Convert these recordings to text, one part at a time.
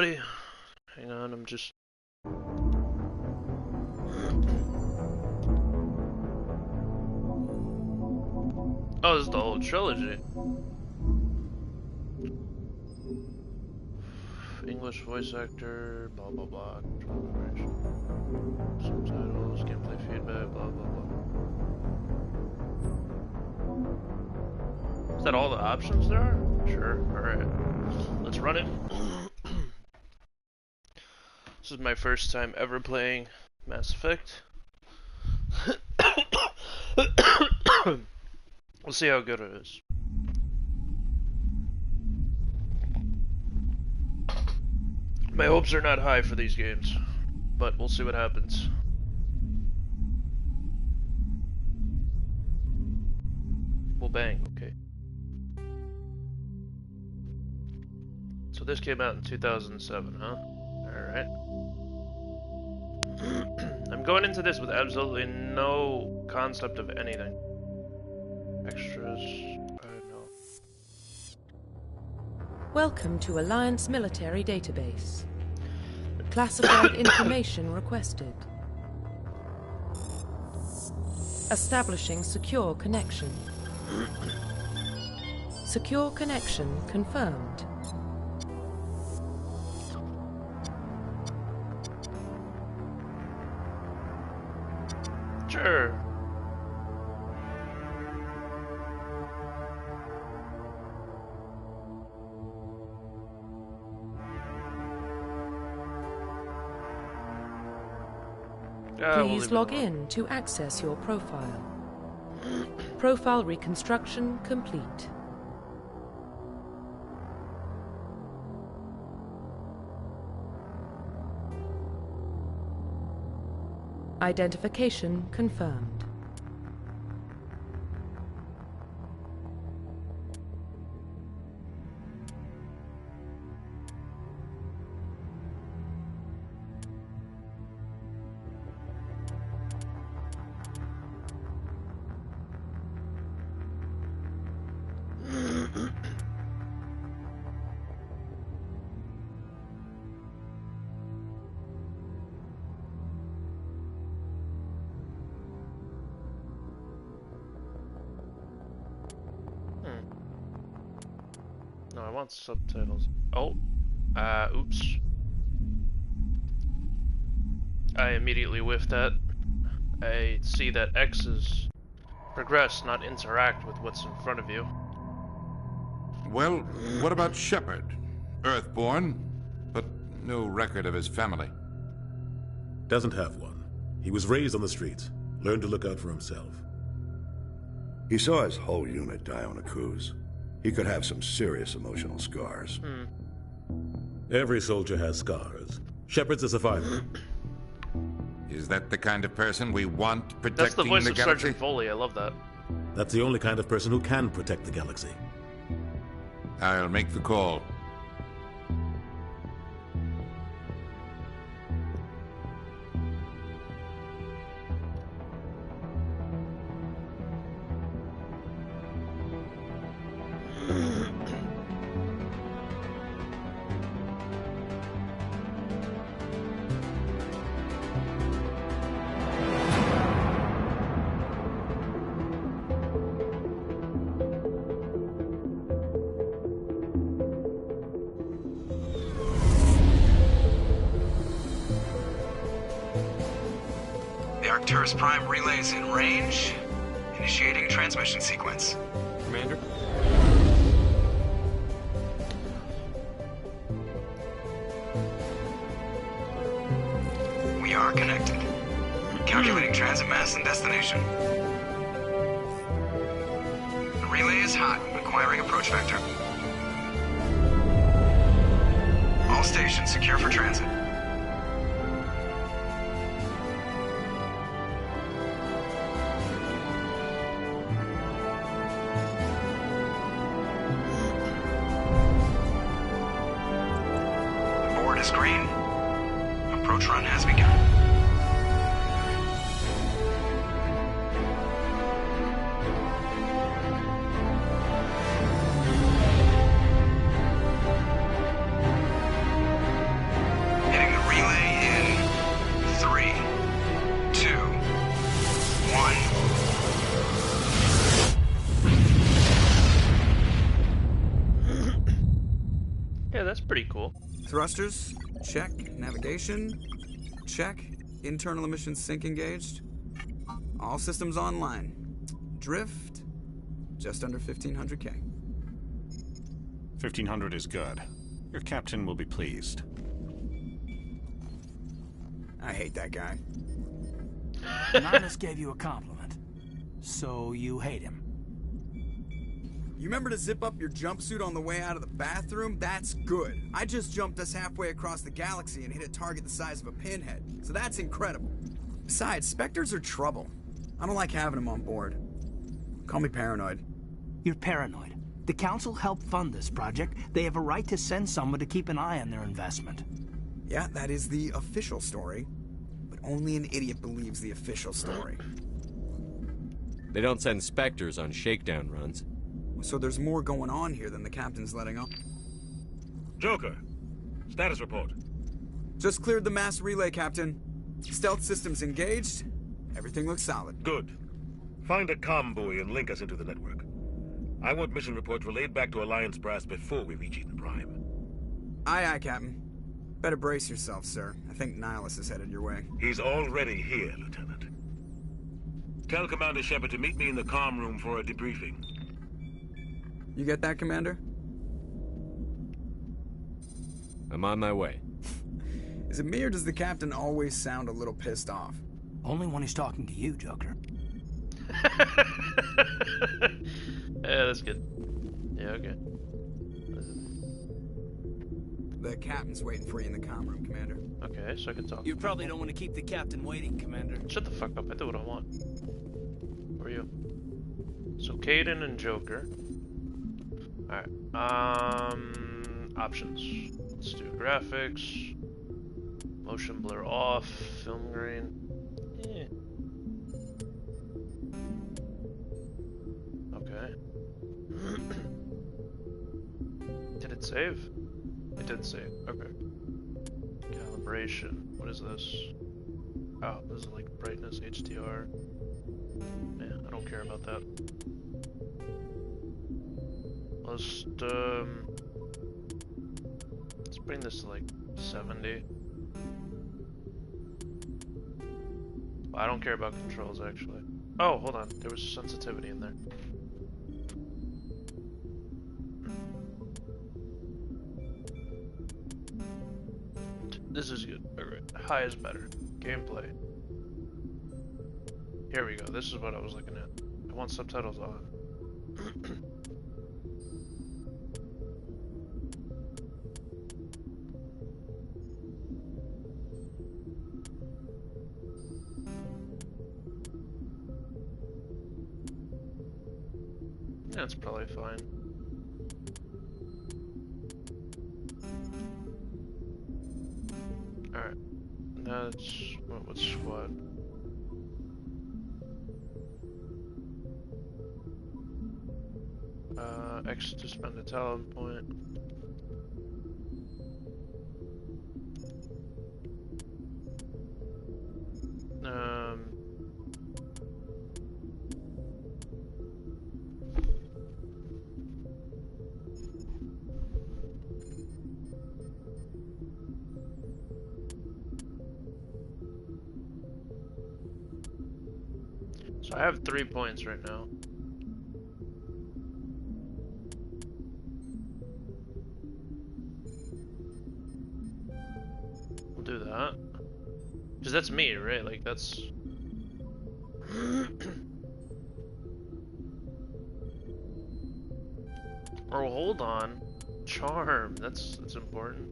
buddy. Hang on, I'm just... Oh, this is the whole trilogy. English voice actor, blah blah blah, subtitles, gameplay feedback, blah blah blah. Is that all the options there are? Sure, alright. Let's run it. This is my first time ever playing Mass Effect. We'll see how good it is. My hopes are not high for these games, but we'll see what happens. Well, bang, okay. So this came out in 2007, huh? Alright. I'm going into this with absolutely no concept of anything. Extras, I don't know. Welcome to Alliance Military Database. Classified information requested. Establishing secure connection. Secure connection confirmed. Sure. Please log in to access your profile. Profile reconstruction complete. Identification confirmed. No, I want subtitles. Oh, oops. I immediately whiffed that. I see that X is progress, not interact with what's in front of you. Well, what about Shepard? Earthborn, but no record of his family. Doesn't have one. He was raised on the streets, learned to look out for himself. He saw his whole unit die on a cruise. He could have some serious emotional scars. Every soldier has scars. Shepard's a survivor. Is that the kind of person we want protecting That's the voice of galaxy? Sergeant Foley, I love that. That's the only kind of person who can protect the galaxy. I'll make the call. Arcturus Prime relays in range. Initiating transmission sequence. Commander? We are connected. Calculating transit mass and destination. The relay is hot, acquiring approach vector. All stations secure for transit. Green. Approach run has begun. Thrusters, check. Navigation, check. Internal emissions sync engaged. All systems online. Drift, just under 1,500K. 1,500 is good. Your captain will be pleased. I hate that guy. Nihilus gave you a compliment. So you hate him. You remember to zip up your jumpsuit on the way out of the bathroom? That's good. I just jumped us halfway across the galaxy and hit a target the size of a pinhead. So that's incredible. Besides, Spectres are trouble. I don't like having them on board. Call me paranoid. You're paranoid. The Council helped fund this project. They have a right to send someone to keep an eye on their investment. Yeah, that is the official story. But only an idiot believes the official story. They don't send Spectres on shakedown runs. So there's more going on here than the captain's letting on. Joker, status report. Just cleared the mass relay, Captain. Stealth systems engaged. Everything looks solid. Good. Find a comm buoy and link us into the network. I want mission reports relayed back to Alliance Brass before we reach Eden Prime. Aye, aye, Captain. Better brace yourself, sir. I think Nihilus is headed your way. He's already here, Lieutenant. Tell Commander Shepard to meet me in the comm room for a debriefing. You get that, Commander? I'm on my way. Is it me or does the Captain always sound a little pissed off? Only when he's talking to you, Joker. Yeah, that's good. Yeah, okay. The Captain's waiting for you in the comm room, Commander. Okay, so I can talk. You probably don't want to keep the Captain waiting, Commander. Shut the fuck up, I do what I want. Who are you? So, Caden and Joker. Alright, options. Let's do graphics. Motion blur off, film grain. Yeah. Okay. Did it save? It did save. Okay. Calibration. What is this? Oh, this is like brightness, HDR. Yeah, I don't care about that. Let's bring this to like 70. I don't care about controls actually. Oh, hold on. There was sensitivity in there. This is good. Alright. High is better. Gameplay. Here we go. This is what I was looking at. I want subtitles on. That's probably fine. Alright. That's what's squad. X to spend a talent point. So I have 3 points right now. We'll do that. Because that's me, right? Like, that's... Oh, hold on. Charm, that's important.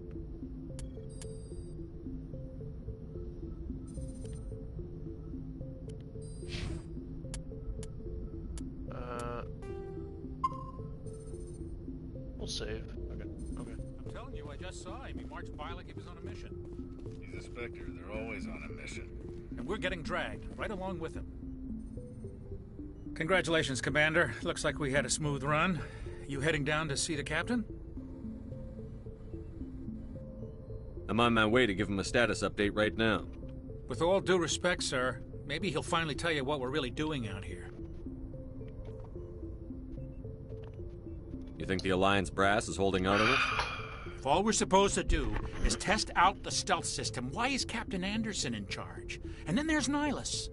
We'll save. Okay. I'm telling you, I just saw him. He marched by like he was on a mission. He's a Spectre. They're always on a mission. And we're getting dragged, right along with him. Congratulations, Commander. Looks like we had a smooth run. You heading down to see the Captain? I'm on my way to give him a status update right now. With all due respect, sir, maybe he'll finally tell you what we're really doing out here. You think the Alliance brass is holding out on us? If all we're supposed to do is test out the stealth system, why is Captain Anderson in charge? And then there's Nihilus.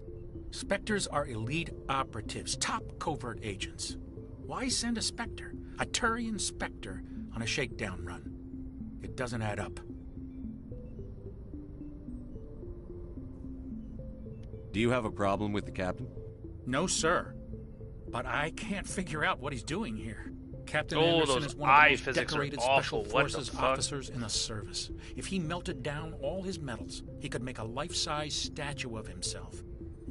Spectres are elite operatives, top covert agents. Why send a Spectre, a Turian Spectre, on a shakedown run? It doesn't add up. Do you have a problem with the captain? No, sir. But I can't figure out what he's doing here. Captain Oh, Anderson those is one of eye the most physics are decorated awful. Special What the Forces fuck? officers in the service. If he melted down all his medals, he could make a life-size statue of himself.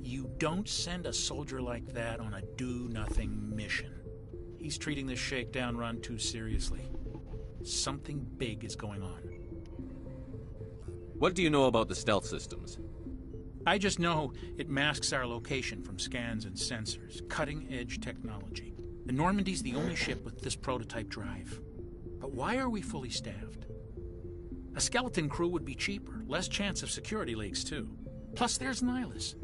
You don't send a soldier like that on a do-nothing mission. He's treating this shakedown run too seriously. Something big is going on. What do you know about the stealth systems? I just know it masks our location from scans and sensors. Cutting-edge technology. The Normandy's the only ship with this prototype drive. But why are we fully staffed? A skeleton crew would be cheaper, less chance of security leaks, too. Plus, there's Nihilus.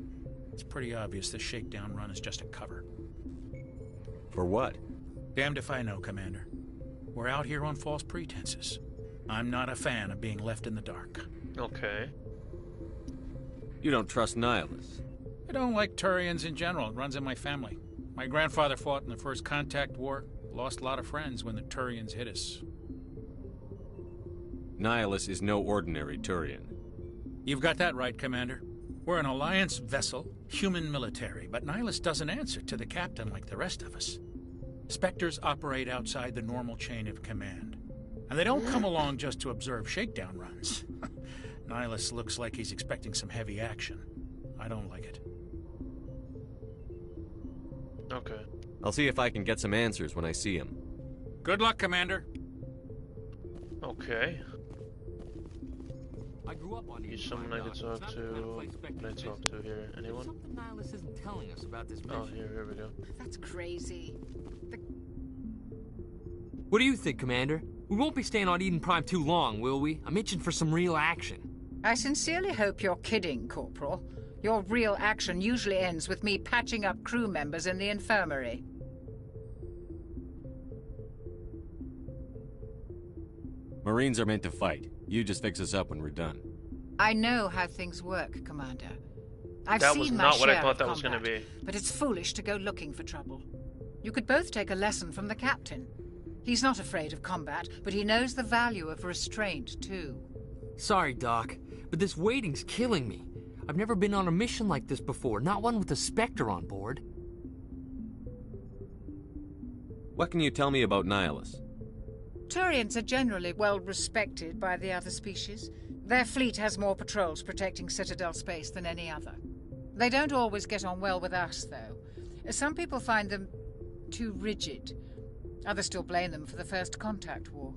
It's pretty obvious this shakedown run is just a cover. For what? Damned if I know, Commander. We're out here on false pretenses. I'm not a fan of being left in the dark. Okay. You don't trust Nihilus? I don't like Turians in general. It runs in my family. My grandfather fought in the First Contact War. Lost a lot of friends when the Turians hit us. Nihilus is no ordinary Turian. You've got that right, Commander. We're an Alliance vessel, human military, but Nihilus doesn't answer to the captain like the rest of us. Spectres operate outside the normal chain of command. And they don't come along just to observe shakedown runs. Nihilus looks like he's expecting some heavy action. I don't like it. Okay. I'll see if I can get some answers when I see him. Good luck, Commander. Okay. I grew up on He's someone I could talk to. Can I talk to here? Anyone? Something Nihilus isn't telling us about this mission. Oh, here we go. That's crazy. What do you think, Commander? We won't be staying on Eden Prime too long, will we? I'm itching for some real action. I sincerely hope you're kidding, Corporal. Your real action usually ends with me patching up crew members in the infirmary. Marines are meant to fight. You just fix us up when we're done. I know how things work, Commander. I've That seen was my not what I share thought of that was going to combat, be. But it's foolish to go looking for trouble. You could both take a lesson from the captain. He's not afraid of combat, but he knows the value of restraint, too. Sorry, Doc, but this waiting's killing me. I've never been on a mission like this before, not one with a Spectre on board. What can you tell me about Nihilus? Turians are generally well respected by the other species. Their fleet has more patrols protecting Citadel space than any other. They don't always get on well with us, though. Some people find them too rigid. Others still blame them for the First Contact War.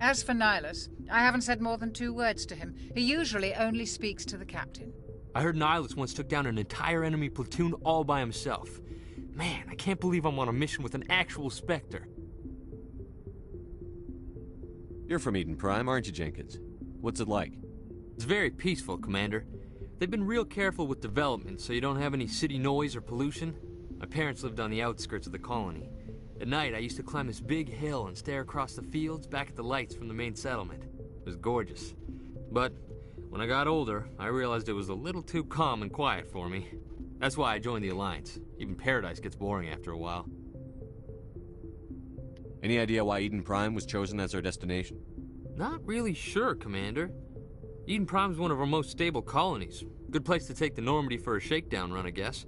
As for Nihilus, I haven't said more than 2 words to him. He usually only speaks to the captain. I heard Nihilus once took down an entire enemy platoon all by himself. Man, I can't believe I'm on a mission with an actual Spectre. You're from Eden Prime, aren't you, Jenkins? What's it like? It's very peaceful, Commander. They've been real careful with development, so you don't have any city noise or pollution. My parents lived on the outskirts of the colony. At night, I used to climb this big hill and stare across the fields back at the lights from the main settlement. It was gorgeous. But when I got older, I realized it was a little too calm and quiet for me. That's why I joined the Alliance. Even Paradise gets boring after a while. Any idea why Eden Prime was chosen as our destination? Not really sure, Commander. Eden Prime's one of our most stable colonies. Good place to take the Normandy for a shakedown run, I guess.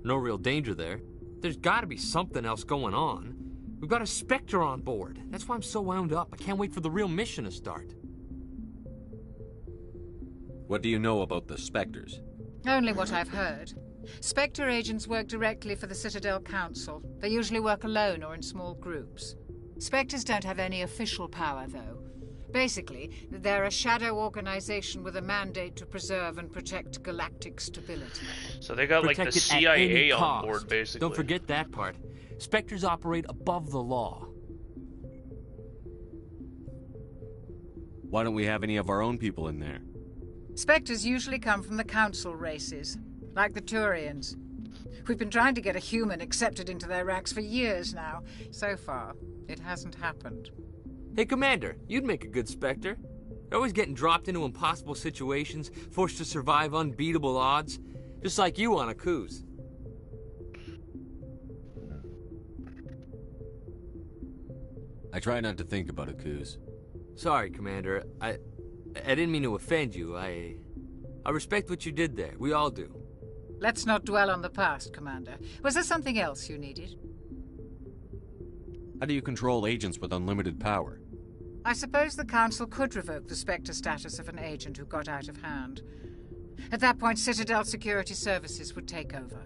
No real danger there. There's gotta be something else going on. We've got a Spectre on board. That's why I'm so wound up. I can't wait for the real mission to start. What do you know about the Spectres? Only what I've heard. Spectre agents work directly for the Citadel Council. They usually work alone or in small groups. Spectres don't have any official power, though. Basically, they're a shadow organization with a mandate to preserve and protect galactic stability. So they got like the CIA on board, basically. Don't forget that part. Spectres operate above the law. Why don't we have any of our own people in there? Spectres usually come from the Council races, like the Turians. We've been trying to get a human accepted into their ranks for years now. So far, it hasn't happened. Hey, Commander, you'd make a good Spectre. They're always getting dropped into impossible situations, forced to survive unbeatable odds. Just like you on a cruise. I try not to think about Akuz. Sorry, Commander. I didn't mean to offend you. I respect what you did there. We all do. Let's not dwell on the past, Commander. Was there something else you needed? How do you control agents with unlimited power? I suppose the Council could revoke the Spectre status of an agent who got out of hand. At that point, Citadel Security Services would take over.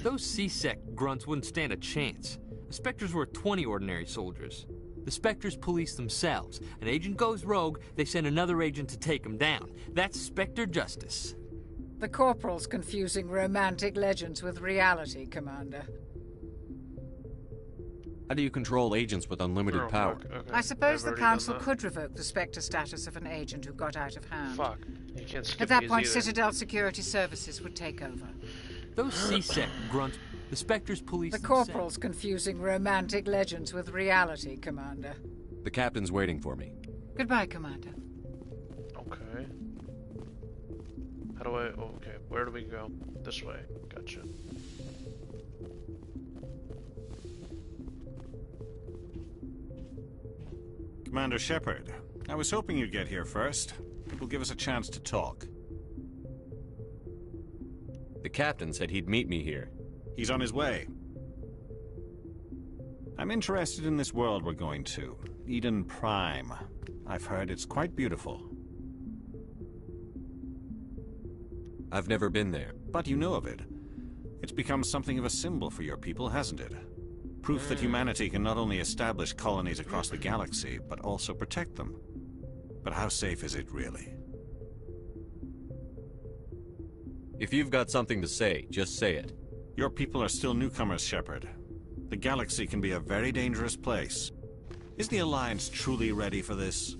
Those C-Sec grunts wouldn't stand a chance. The Spectres were 20 ordinary soldiers. The Spectres police themselves. An agent goes rogue, they send another agent to take him down. That's Spectre justice. The Corporal's confusing romantic legends with reality, Commander. How do you control agents with unlimited power? Okay. I suppose the Council could revoke the Spectre status of an agent who got out of hand. Fuck. You can't skip At that these point, either. Citadel Security Services would take over. Those C-Sec grunts, the Spectres police The themselves. Corporal's confusing romantic legends with reality, Commander. The captain's waiting for me. Goodbye, Commander. Okay. How do I... Oh, okay. Where do we go? This way. Gotcha. Commander Shepard, I was hoping you'd get here first. It will give us a chance to talk. The captain said he'd meet me here. He's on his way. I'm interested in this world we're going to, Eden Prime. I've heard it's quite beautiful. I've never been there. But you know of it. It's become something of a symbol for your people, hasn't it? Proof that humanity can not only establish colonies across the galaxy, but also protect them. But how safe is it really? If you've got something to say, just say it. Your people are still newcomers, Shepard. The galaxy can be a very dangerous place. Is the Alliance truly ready for this?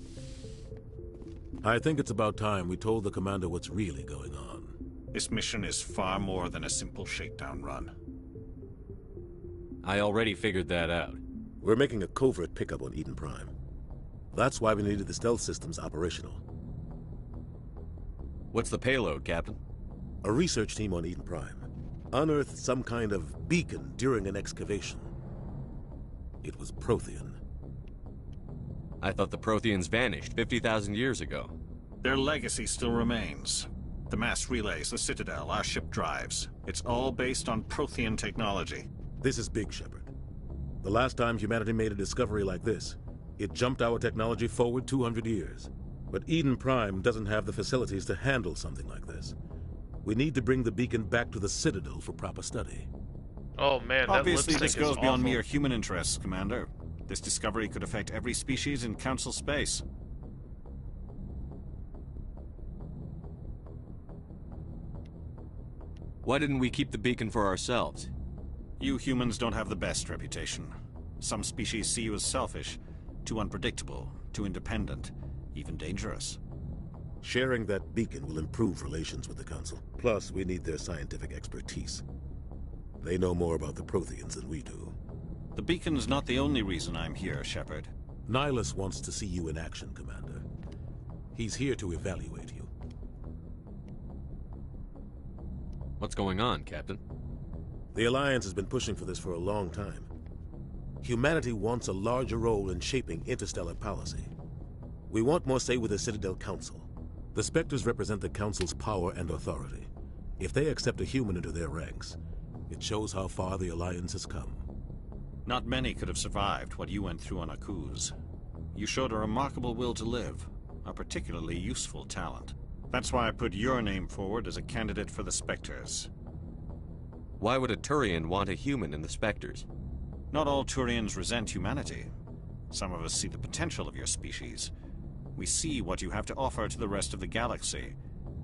I think it's about time we told the commander what's really going on. This mission is far more than a simple shakedown run. I already figured that out. We're making a covert pickup on Eden Prime. That's why we needed the stealth systems operational. What's the payload, Captain? A research team on Eden Prime unearthed some kind of beacon during an excavation. It was Prothean. I thought the Protheans vanished 50,000 years ago. Their legacy still remains. The mass relays, the Citadel, our ship drives. It's all based on Prothean technology. This is big, Shepard. The last time humanity made a discovery like this, it jumped our technology forward 200 years. But Eden Prime doesn't have the facilities to handle something like this. We need to bring the beacon back to the Citadel for proper study. Oh man, that Obviously lipstick this goes is beyond awful. mere human interests, Commander. This discovery could affect every species in Council space. Why didn't we keep the beacon for ourselves? You humans don't have the best reputation. Some species see you as selfish, too unpredictable, too independent, even dangerous. Sharing that beacon will improve relations with the Council. Plus, we need their scientific expertise. They know more about the Protheans than we do. The beacon's not the only reason I'm here, Shepard. Nihilus wants to see you in action, Commander. He's here to evaluate you. What's going on, Captain? The Alliance has been pushing for this for a long time. Humanity wants a larger role in shaping interstellar policy. We want more say with the Citadel Council. The Spectres represent the Council's power and authority. If they accept a human into their ranks, it shows how far the Alliance has come. Not many could have survived what you went through on Akuz. You showed a remarkable will to live, a particularly useful talent. That's why I put your name forward as a candidate for the Spectres. Why would a Turian want a human in the Spectres? Not all Turians resent humanity. Some of us see the potential of your species. We see what you have to offer to the rest of the galaxy,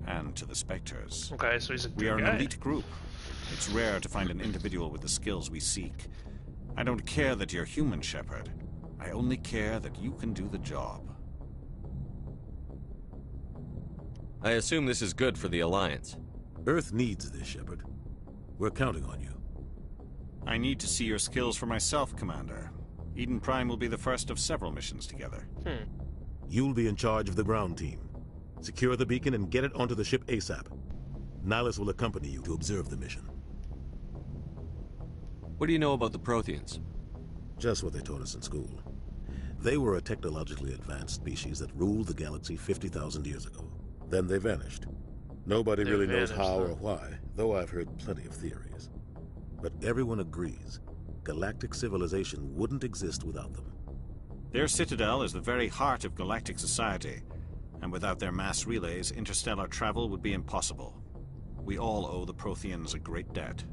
and to the Spectres. Okay, so he's a good We are guy. an elite group. It's rare to find an individual with the skills we seek. I don't care that you're human, Shepard. I only care that you can do the job. I assume this is good for the Alliance. Earth needs this, Shepard. We're counting on you. I need to see your skills for myself, Commander. Eden Prime will be the first of several missions together. You'll be in charge of the ground team. Secure the beacon and get it onto the ship ASAP. Nihilus will accompany you to observe the mission. What do you know about the Protheans? Just what they taught us in school. They were a technologically advanced species that ruled the galaxy 50,000 years ago. Then they vanished. Nobody really knows how or why, though I've heard plenty of theories. But everyone agrees, galactic civilization wouldn't exist without them. Their citadel is the very heart of galactic society, and without their mass relays, interstellar travel would be impossible. We all owe the Protheans a great debt.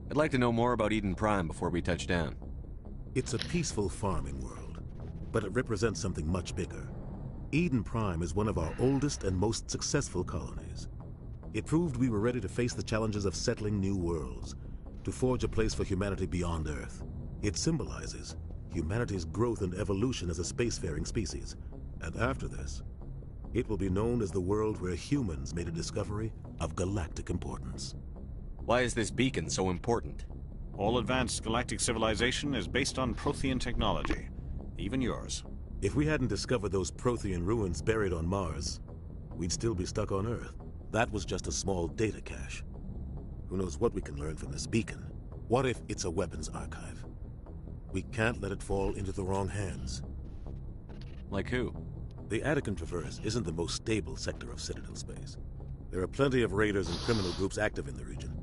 I'd like to know more about Eden Prime before we touch down. It's a peaceful farming world, but it represents something much bigger. Eden Prime is one of our oldest and most successful colonies. It proved we were ready to face the challenges of settling new worlds, to forge a place for humanity beyond Earth. It symbolizes humanity's growth and evolution as a spacefaring species. And after this, it will be known as the world where humans made a discovery of galactic importance. Why is this beacon so important? All advanced galactic civilization is based on Prothean technology, even yours. If we hadn't discovered those Prothean ruins buried on Mars, we'd still be stuck on Earth. That was just a small data cache. Who knows what we can learn from this beacon? What if it's a weapons archive? We can't let it fall into the wrong hands. Like who? The Attican Traverse isn't the most stable sector of Citadel space. There are plenty of raiders and criminal groups active in the region.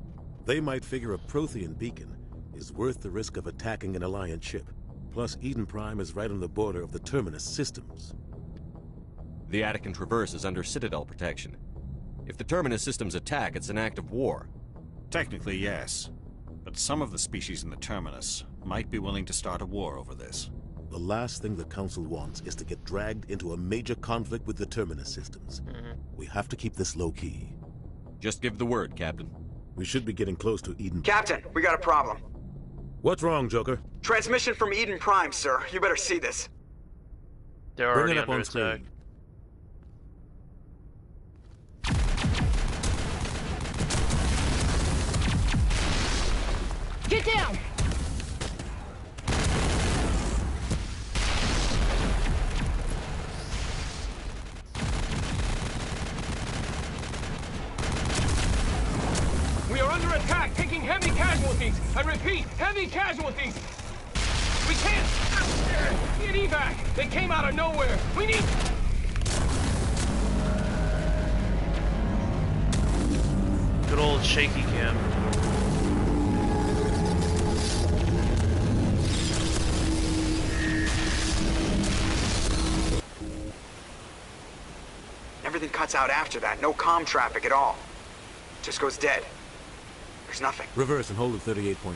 They might figure a Prothean beacon is worth the risk of attacking an Alliance ship. Plus, Eden Prime is right on the border of the Terminus systems. The Attican Traverse is under Citadel protection. If the Terminus systems attack, it's an act of war. Technically, yes. But some of the species in the Terminus might be willing to start a war over this. The last thing the Council wants is to get dragged into a major conflict with the Terminus systems. We have to keep this low-key. Just give the word, Captain. We should be getting close to Eden. Captain, we got a problem. What's wrong, Joker? Transmission from Eden Prime, sir. You better see this. They're already under attack. Get down! We are under attack, taking heavy casualties. I repeat, heavy casualties. We can't get evac. They came out of nowhere. We need... Good old shaky cam. Everything cuts out after that. No comm traffic at all. Just goes dead. There's nothing. Reverse and hold at 38.5.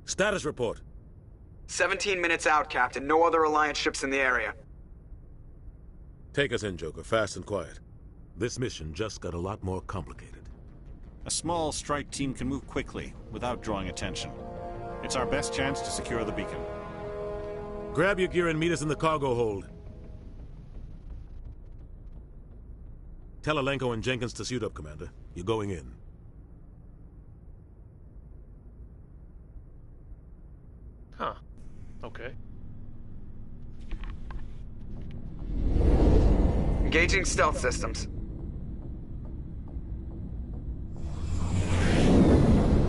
Status report. 17 minutes out, Captain. No other Alliance ships in the area. Take us in, Joker, fast and quiet. This mission just got a lot more complicated. A small strike team can move quickly, without drawing attention. It's our best chance to secure the beacon. Grab your gear and meet us in the cargo hold. Tell Alenko and Jenkins to suit up, Commander. You're going in. Huh. Okay. Engaging stealth systems.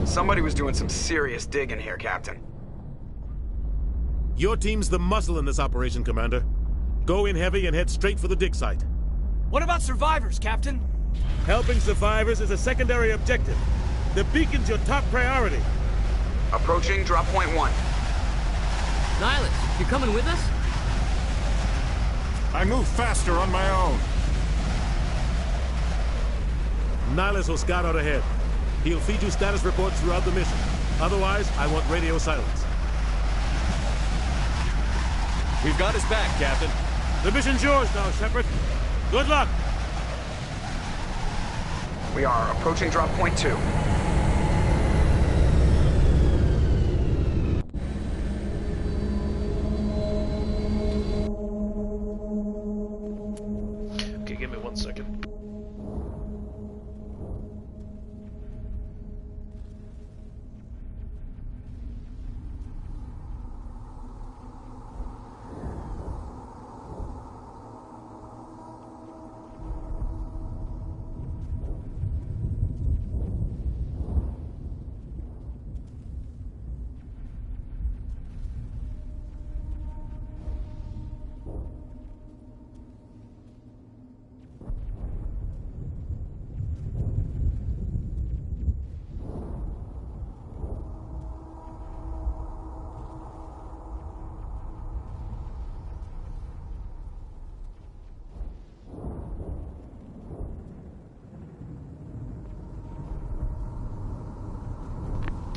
Somebody was doing some serious digging here, Captain. Your team's the muscle in this operation, Commander. Go in heavy and head straight for the dig site. What about survivors, Captain? Helping survivors is a secondary objective. The beacon's your top priority. Approaching drop point 1. Nihilus, you coming with us? I move faster on my own. Nihilus will scout out ahead. He'll feed you status reports throughout the mission. Otherwise, I want radio silence. We've got his back, Captain. The mission's yours now, Shepard. Good luck! We are approaching drop point 2. Okay, give me 1 second.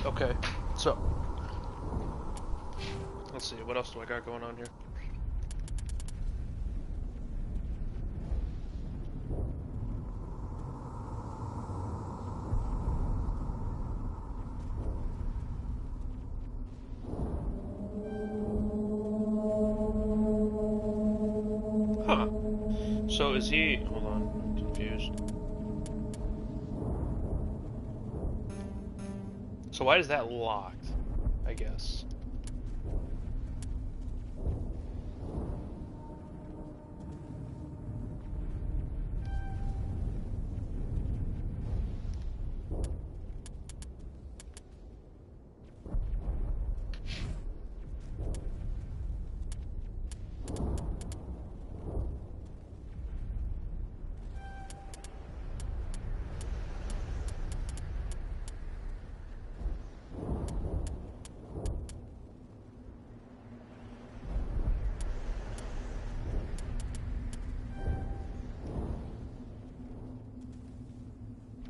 Okay, so let's see, what else do I got going on here? Huh. So is he... Hold on, I'm confused. So why is that locked, I guess?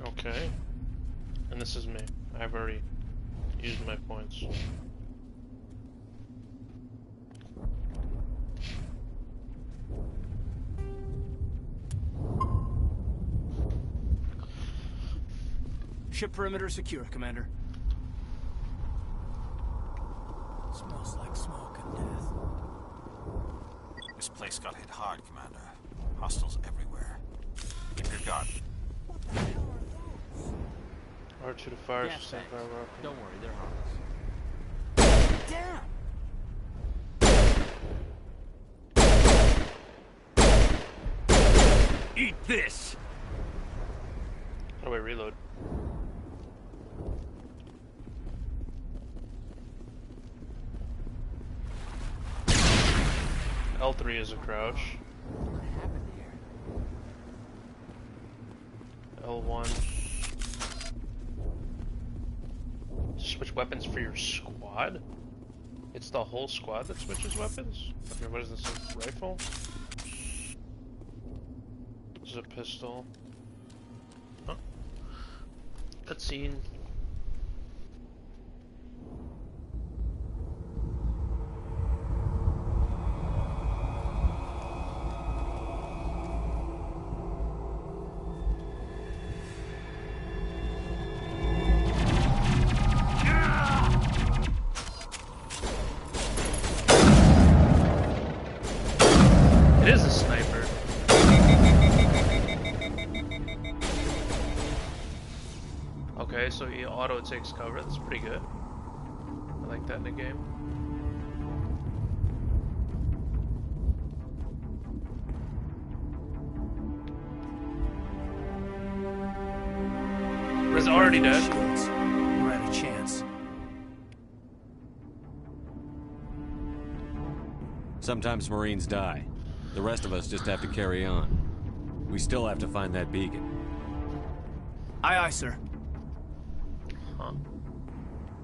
Okay. And this is me. I've already used my points. Ship perimeter secure, Commander. Smells like smoke and death. This place got hit hard, Commander. Hostiles everywhere. Keep your guard. R2 to fire, Yeah, sustain thanks. fire rocket. Don't worry, they're harmless. Damn! Eat this! How do I reload? L3 is a crouch. What happened here? L1. Switch weapons for your squad? It's the whole squad that switches weapons? Okay, what is this? A rifle? This is a pistol. Huh? Cutscene. It is a sniper. Okay, so he auto takes cover. That's pretty good. I like that in a game. Riz already dead. Shields. We're at a chance. Sometimes Marines die. The rest of us just have to carry on. We still have to find that beacon. Aye, aye, sir. Huh.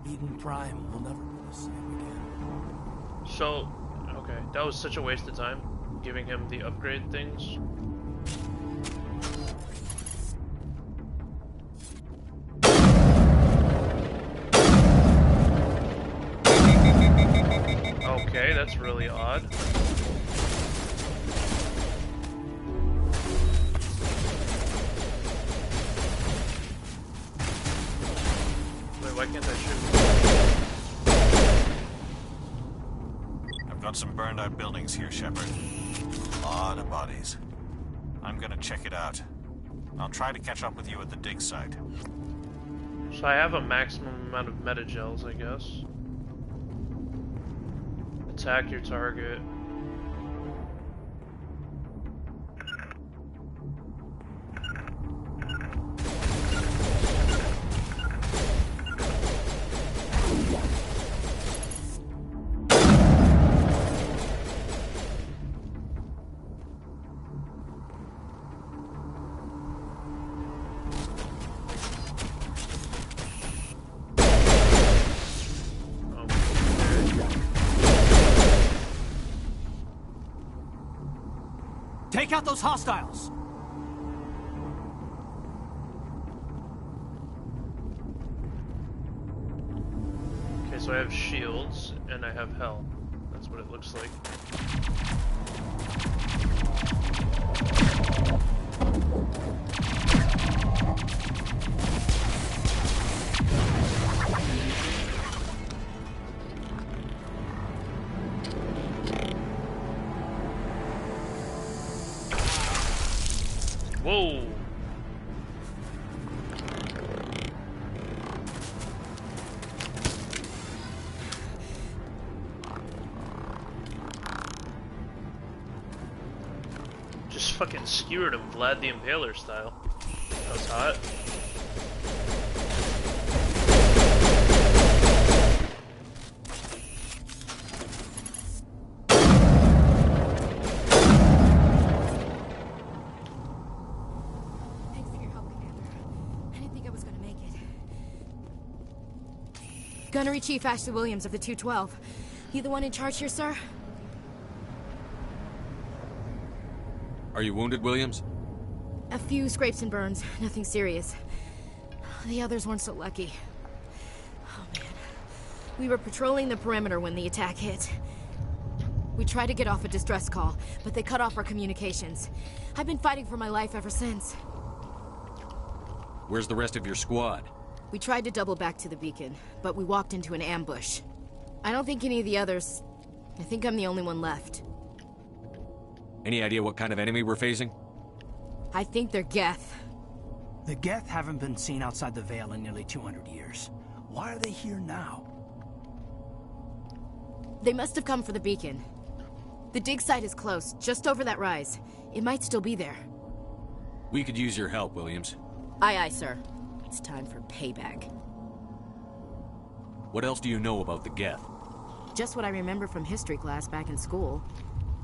Eden Prime will never be the same again. So, okay, that was such a waste of time, giving him the upgrade things. Okay, that's really odd. Wait, why can't I shoot? I've got some burned out buildings here, Shepard. A lot of bodies. I'm gonna check it out. I'll try to catch up with you at the dig site. So I have a maximum amount of metagels, I guess. Attack your target. Take out those hostiles! so I have shields and I have health. That's what it looks like. Whoa! Just fucking skewered him, Vlad the Impaler style. That was hot. Gunnery Chief Ashley Williams of the 212. You the one in charge here, sir? Are you wounded, Williams? A few scrapes and burns, nothing serious. The others weren't so lucky. Oh man. We were patrolling the perimeter when the attack hit. We tried to get off a distress call, but they cut off our communications. I've been fighting for my life ever since. Where's the rest of your squad? We tried to double back to the beacon, but we walked into an ambush. I don't think any of the others... I think I'm the only one left. Any idea what kind of enemy we're facing? I think they're Geth. The Geth haven't been seen outside the Veil in nearly 200 years. Why are they here now? They must have come for the beacon. The dig site is close, just over that rise. It might still be there. We could use your help, Williams. Aye, aye, sir. It's time for payback. What else do you know about the Geth? Just what I remember from history class back in school.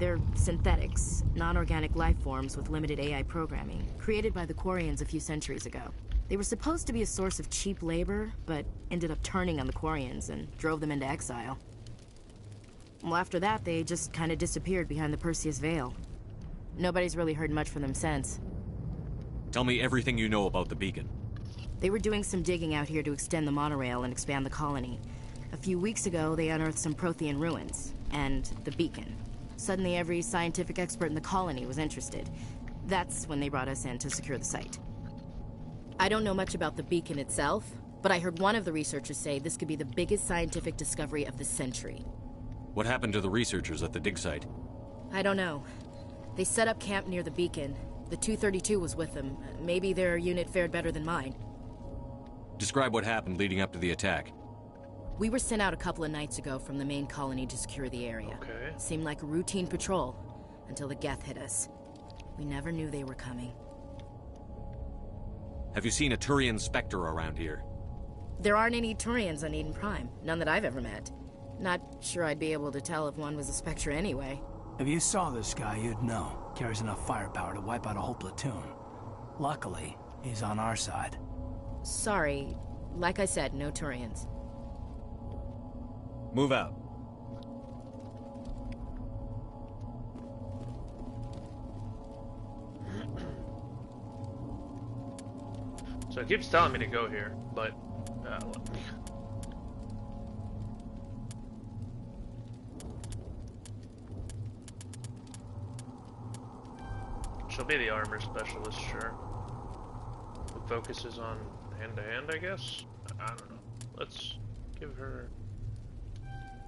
They're synthetics, non-organic life forms with limited AI programming, created by the Quarians a few centuries ago. They were supposed to be a source of cheap labor, but ended up turning on the Quarians and drove them into exile. Well, after that, they just kind of disappeared behind the Perseus Veil. Nobody's really heard much from them since. Tell me everything you know about the beacon. They were doing some digging out here to extend the monorail and expand the colony. A few weeks ago, they unearthed some Prothean ruins, and the beacon. Suddenly, every scientific expert in the colony was interested. That's when they brought us in to secure the site. I don't know much about the beacon itself, but I heard one of the researchers say this could be the biggest scientific discovery of the century. What happened to the researchers at the dig site? I don't know. They set up camp near the beacon. The 232 was with them. Maybe their unit fared better than mine. Describe what happened leading up to the attack. We were sent out a couple of nights ago from the main colony to secure the area. Okay. Seemed like a routine patrol, until the Geth hit us. We never knew they were coming. Have you seen a Turian Spectre around here? There aren't any Turians on Eden Prime. None that I've ever met. Not sure I'd be able to tell if one was a Spectre anyway. If you saw this guy, you'd know. Carries enough firepower to wipe out a whole platoon. Luckily, he's on our side. Sorry. Like I said, no Turians. Move out. So it keeps telling me to go here, but she'll be the armor specialist, sure. Who focuses on hand-to-hand, I guess? I don't know. Let's give her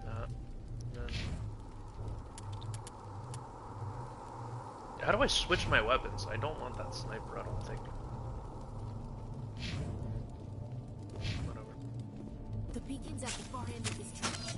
that. Then... How do I switch my weapons? I don't want that sniper, I don't think. Whatever. The beacon's at the far end of this trench.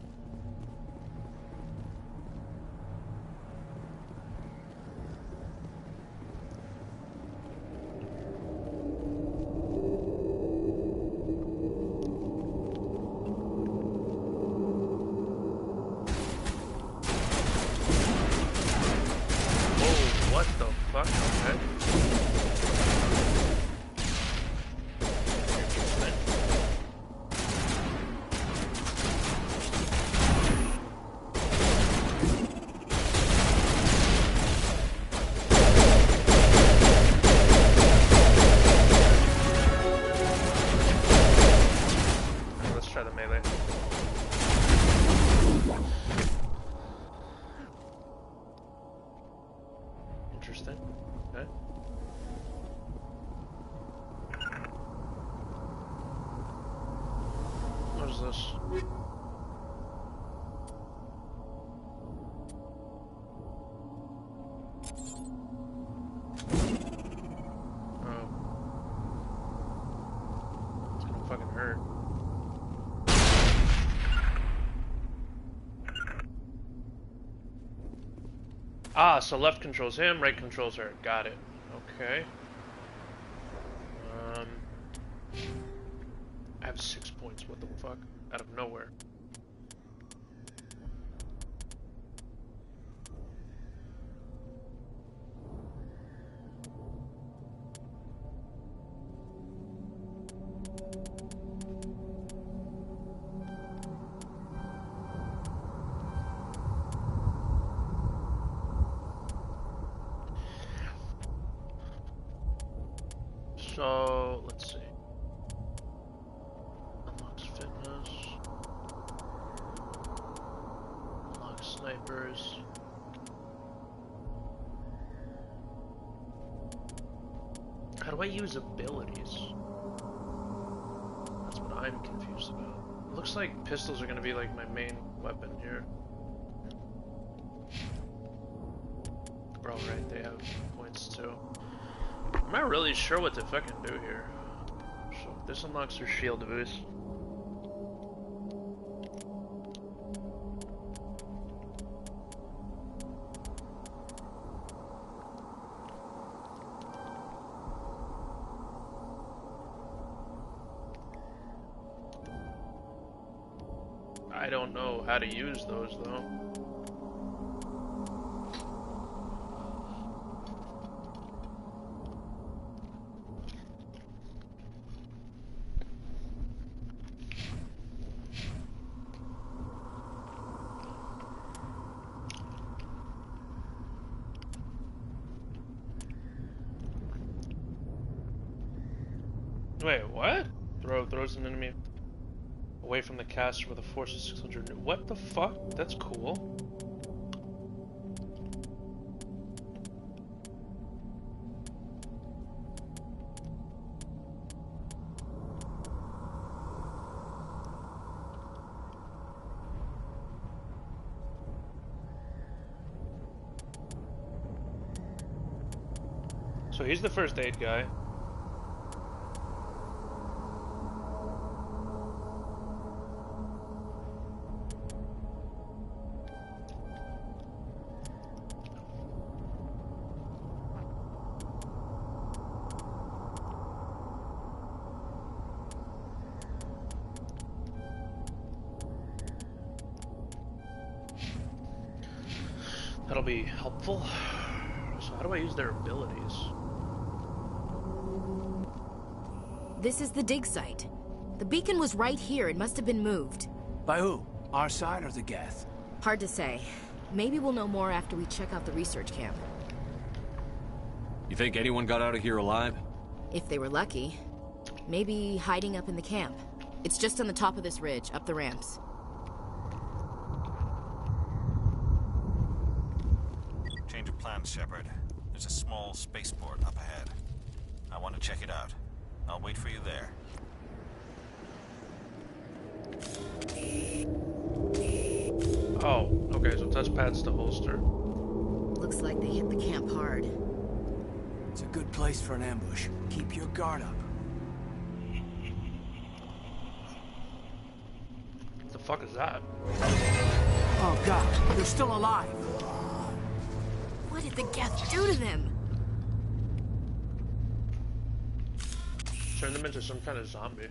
this. Oh. It's gonna fucking hurt. Ah, so left controls him, right controls her. Got it. Okay. I have 6 points. What the fuck? Out of nowhere. So, let's see. Unlocks fitness. Unlocks snipers. How do I use abilities? That's what I'm confused about. It looks like pistols are gonna be like my main weapon here. Oh, right, they have points too. I'm not really sure what to fucking do here. So this unlocks her shield boost. I don't know how to use those though. Wait, what? Throws an enemy away from the caster with a force of 600. What the fuck? That's cool. So he's the first aid guy. That'll be helpful. So how do I use their abilities? This is the dig site. The beacon was right here. It must have been moved. By who? Our side or the Geth? Hard to say. Maybe we'll know more after we check out the research camp. You think anyone got out of here alive? If they were lucky. Maybe hiding up in the camp. It's just on the top of this ridge, up the ramps. Change of plans, Shepard. There's a small spaceport up ahead. I want to check it out. I'll wait for you there. Oh, okay, so touchpad's to holster. Looks like they hit the camp hard. It's a good place for an ambush. Keep your guard up. What the fuck is that? Oh god, they're still alive! What did the Geth do to them? Turn them into some kind of zombie.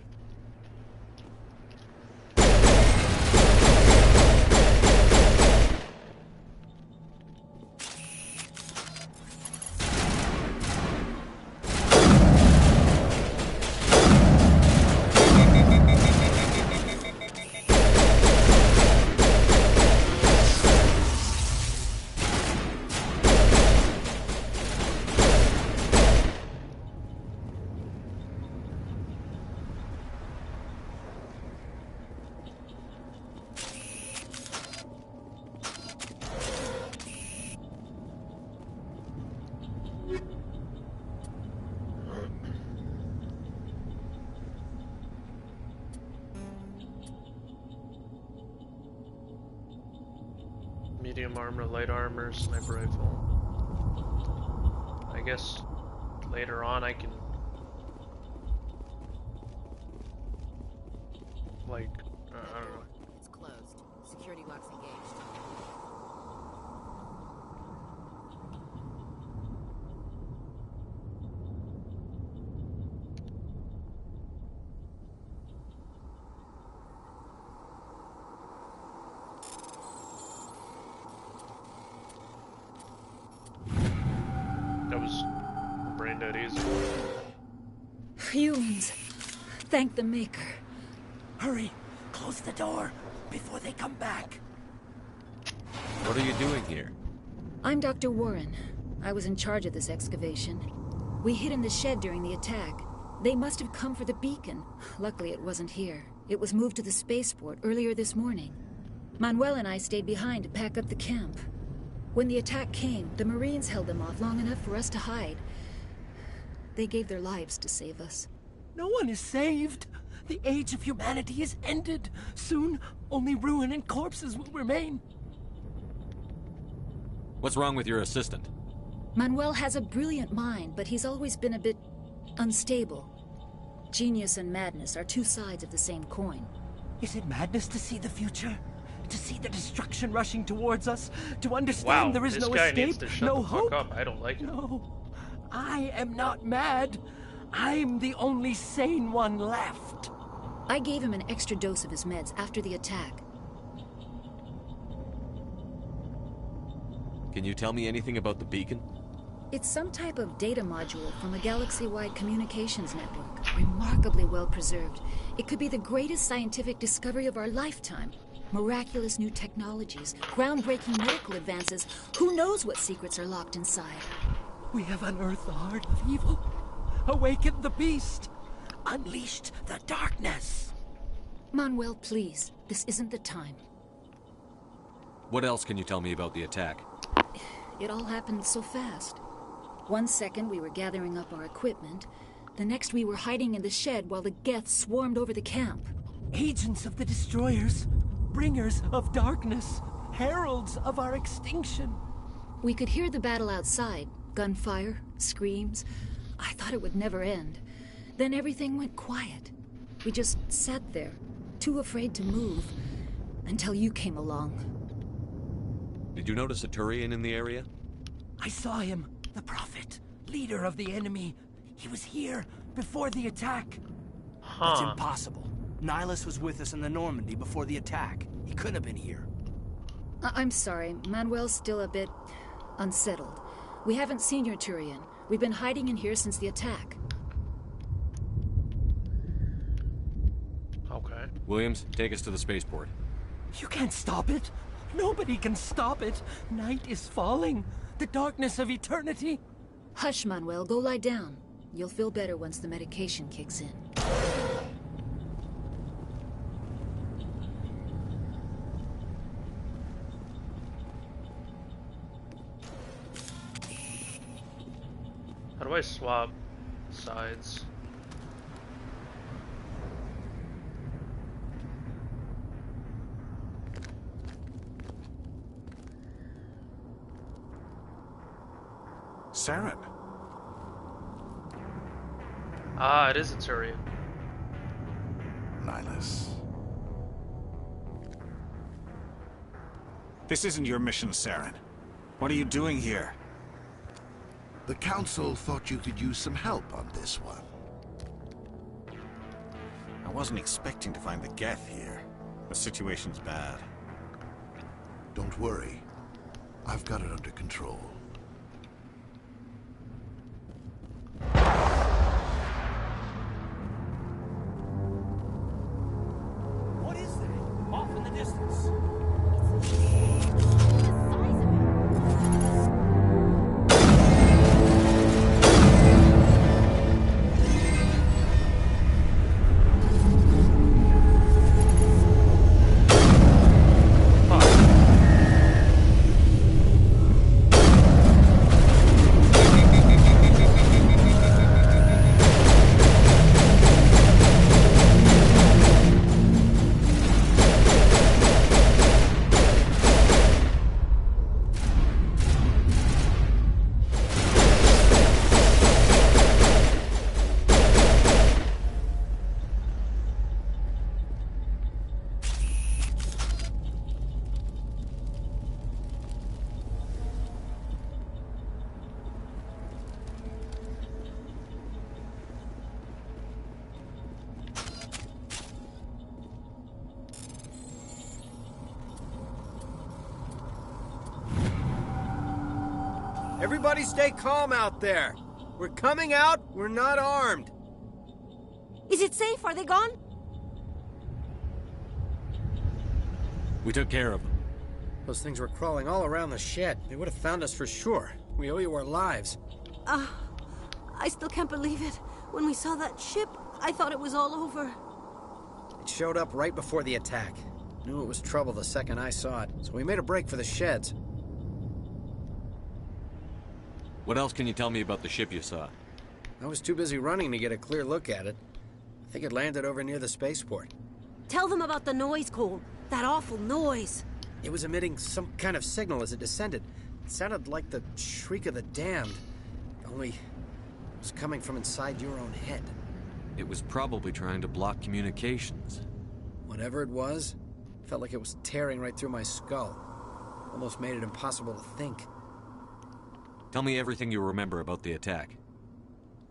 Medium armor, light armor, sniper rifle. I guess later on I can, like, I don't know. It's closed. Security locks engaged. That was brain dead easy. Humans. Thank the Maker. Hurry! Close the door before they come back. What are you doing here? I'm Dr. Warren. I was in charge of this excavation. We hid in the shed during the attack. They must have come for the beacon. Luckily, it wasn't here. It was moved to the spaceport earlier this morning. Manuel and I stayed behind to pack up the camp. When the attack came, the Marines held them off long enough for us to hide. They gave their lives to save us. No one is saved. The age of humanity is ended. Soon, only ruin and corpses will remain. What's wrong with your assistant? Manuel has a brilliant mind, but he's always been a bit unstable. Genius and madness are two sides of the same coin. Is it madness to see the future? To see the destruction rushing towards us? To understand there is no escape, needs to shut no the hope? fuck up. I don't like it. No, I am not mad. I'm the only sane one left. I gave him an extra dose of his meds after the attack. Can you tell me anything about the beacon? It's some type of data module from a galaxy-wide communications network. Remarkably well preserved. It could be the greatest scientific discovery of our lifetime. Miraculous new technologies, groundbreaking medical advances. Who knows what secrets are locked inside? We have unearthed the heart of evil, awakened the beast, unleashed the darkness. Manuel, please. This isn't the time. What else can you tell me about the attack? It all happened so fast. 1 second we were gathering up our equipment. The next we were hiding in the shed while the Geth swarmed over the camp. Agents of the destroyers, bringers of darkness, heralds of our extinction. We could hear the battle outside. Gunfire, screams. I thought it would never end. Then everything went quiet. We just sat there, too afraid to move, until you came along. Did you notice a Turian in the area? I saw him, the Prophet, leader of the enemy. He was here before the attack. That's impossible. Nihilus was with us in the Normandy before the attack. He couldn't have been here. I'm sorry. Manuel's still a bit unsettled. We haven't seen your Turian. We've been hiding in here since the attack. Okay. Williams, take us to the spaceport. You can't stop it. Nobody can stop it. Night is falling. The darkness of eternity. Hush, Manuel. Go lie down. You'll feel better once the medication kicks in. How do I swap sides? Saren. Ah, it is a Turian. Nihilus. This isn't your mission, Saren. What are you doing here? The Council thought you could use some help on this one. I wasn't expecting to find the Geth here. The situation's bad. Don't worry. I've got it under control. What is that? Off in the distance. Everybody stay calm out there. We're coming out, we're not armed. Is it safe? Are they gone? We took care of them. Those things were crawling all around the shed. They would have found us for sure. We owe you our lives. I still can't believe it. When we saw that ship, I thought it was all over. It showed up right before the attack. Knew it was trouble the second I saw it, so we made a break for the sheds. What else can you tell me about the ship you saw? I was too busy running to get a clear look at it. I think it landed over near the spaceport. Tell them about the noise, Cole. That awful noise. It was emitting some kind of signal as it descended. It sounded like the shriek of the damned. Only it was coming from inside your own head. It was probably trying to block communications. Whatever it was, felt like it was tearing right through my skull. Almost made it impossible to think. Tell me everything you remember about the attack.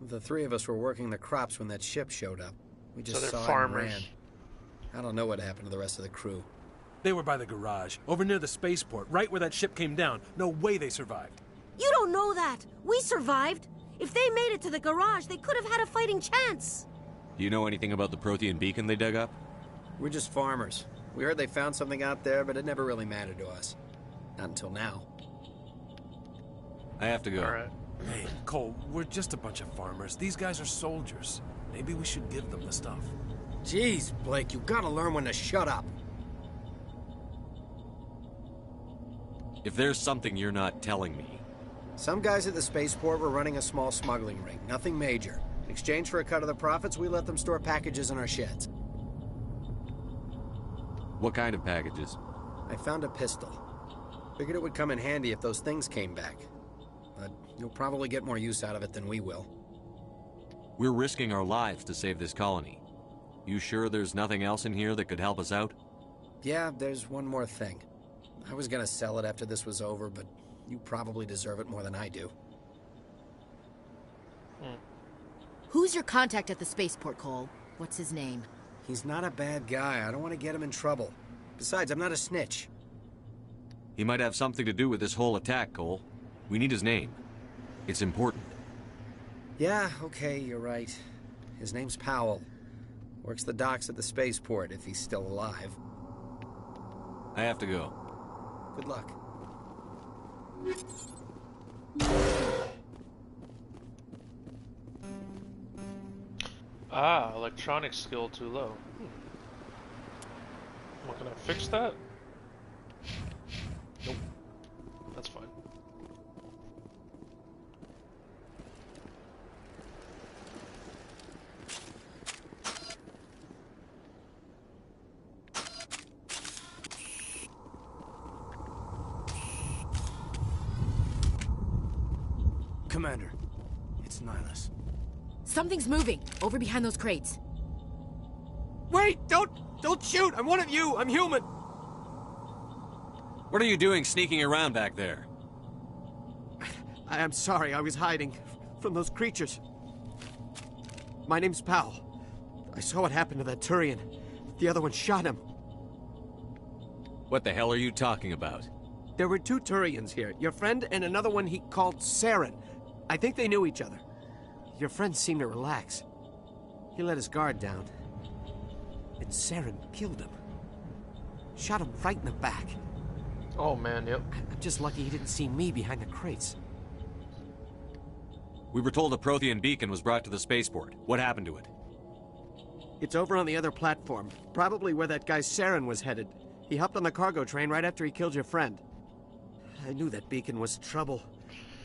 The three of us were working the crops when that ship showed up. We just saw farmers. it and ran. I don't know what happened to the rest of the crew. They were by the garage, over near the spaceport, right where that ship came down. No way they survived. You don't know that. We survived. If they made it to the garage, they could have had a fighting chance. Do you know anything about the Prothean beacon they dug up? We're just farmers. We heard they found something out there, but it never really mattered to us. Not until now. I have to go. All right. Hey, Cole, we're just a bunch of farmers. These guys are soldiers. Maybe we should give them the stuff. Jeez, Blake, you gotta learn when to shut up. If there's something you're not telling me... Some guys at the spaceport were running a small smuggling ring. Nothing major. In exchange for a cut of the profits, we let them store packages in our sheds. What kind of packages? I found a pistol. Figured it would come in handy if those things came back. But you'll probably get more use out of it than we will. We're risking our lives to save this colony. You sure there's nothing else in here that could help us out? Yeah, there's one more thing. I was gonna sell it after this was over, but you probably deserve it more than I do. Who's your contact at the spaceport, Cole? What's his name? He's not a bad guy. I don't want to get him in trouble. Besides, I'm not a snitch. He might have something to do with this whole attack, Cole. We need his name. It's important. Yeah, okay, you're right. His name's Powell. Works the docks at the spaceport, if he's still alive. I have to go. Good luck. Ah, electronic skill too low. What, can I fix that? Nope. That's fine. Commander, it's Nihilus. Something's moving, over behind those crates. Wait! Don't shoot! I'm one of you! I'm human! What are you doing sneaking around back there? I'm sorry, I was hiding from those creatures. My name's Powell. I saw what happened to that Turian. The other one shot him. What the hell are you talking about? There were two Turians here. Your friend and another one he called Saren. I think they knew each other. Your friend seemed to relax. He let his guard down. And Saren killed him. Shot him right in the back. Oh man, yep. I'm just lucky he didn't see me behind the crates. We were told a Prothean beacon was brought to the spaceport. What happened to it? It's over on the other platform. Probably where that guy Saren was headed. He hopped on the cargo train right after he killed your friend. I knew that beacon was trouble.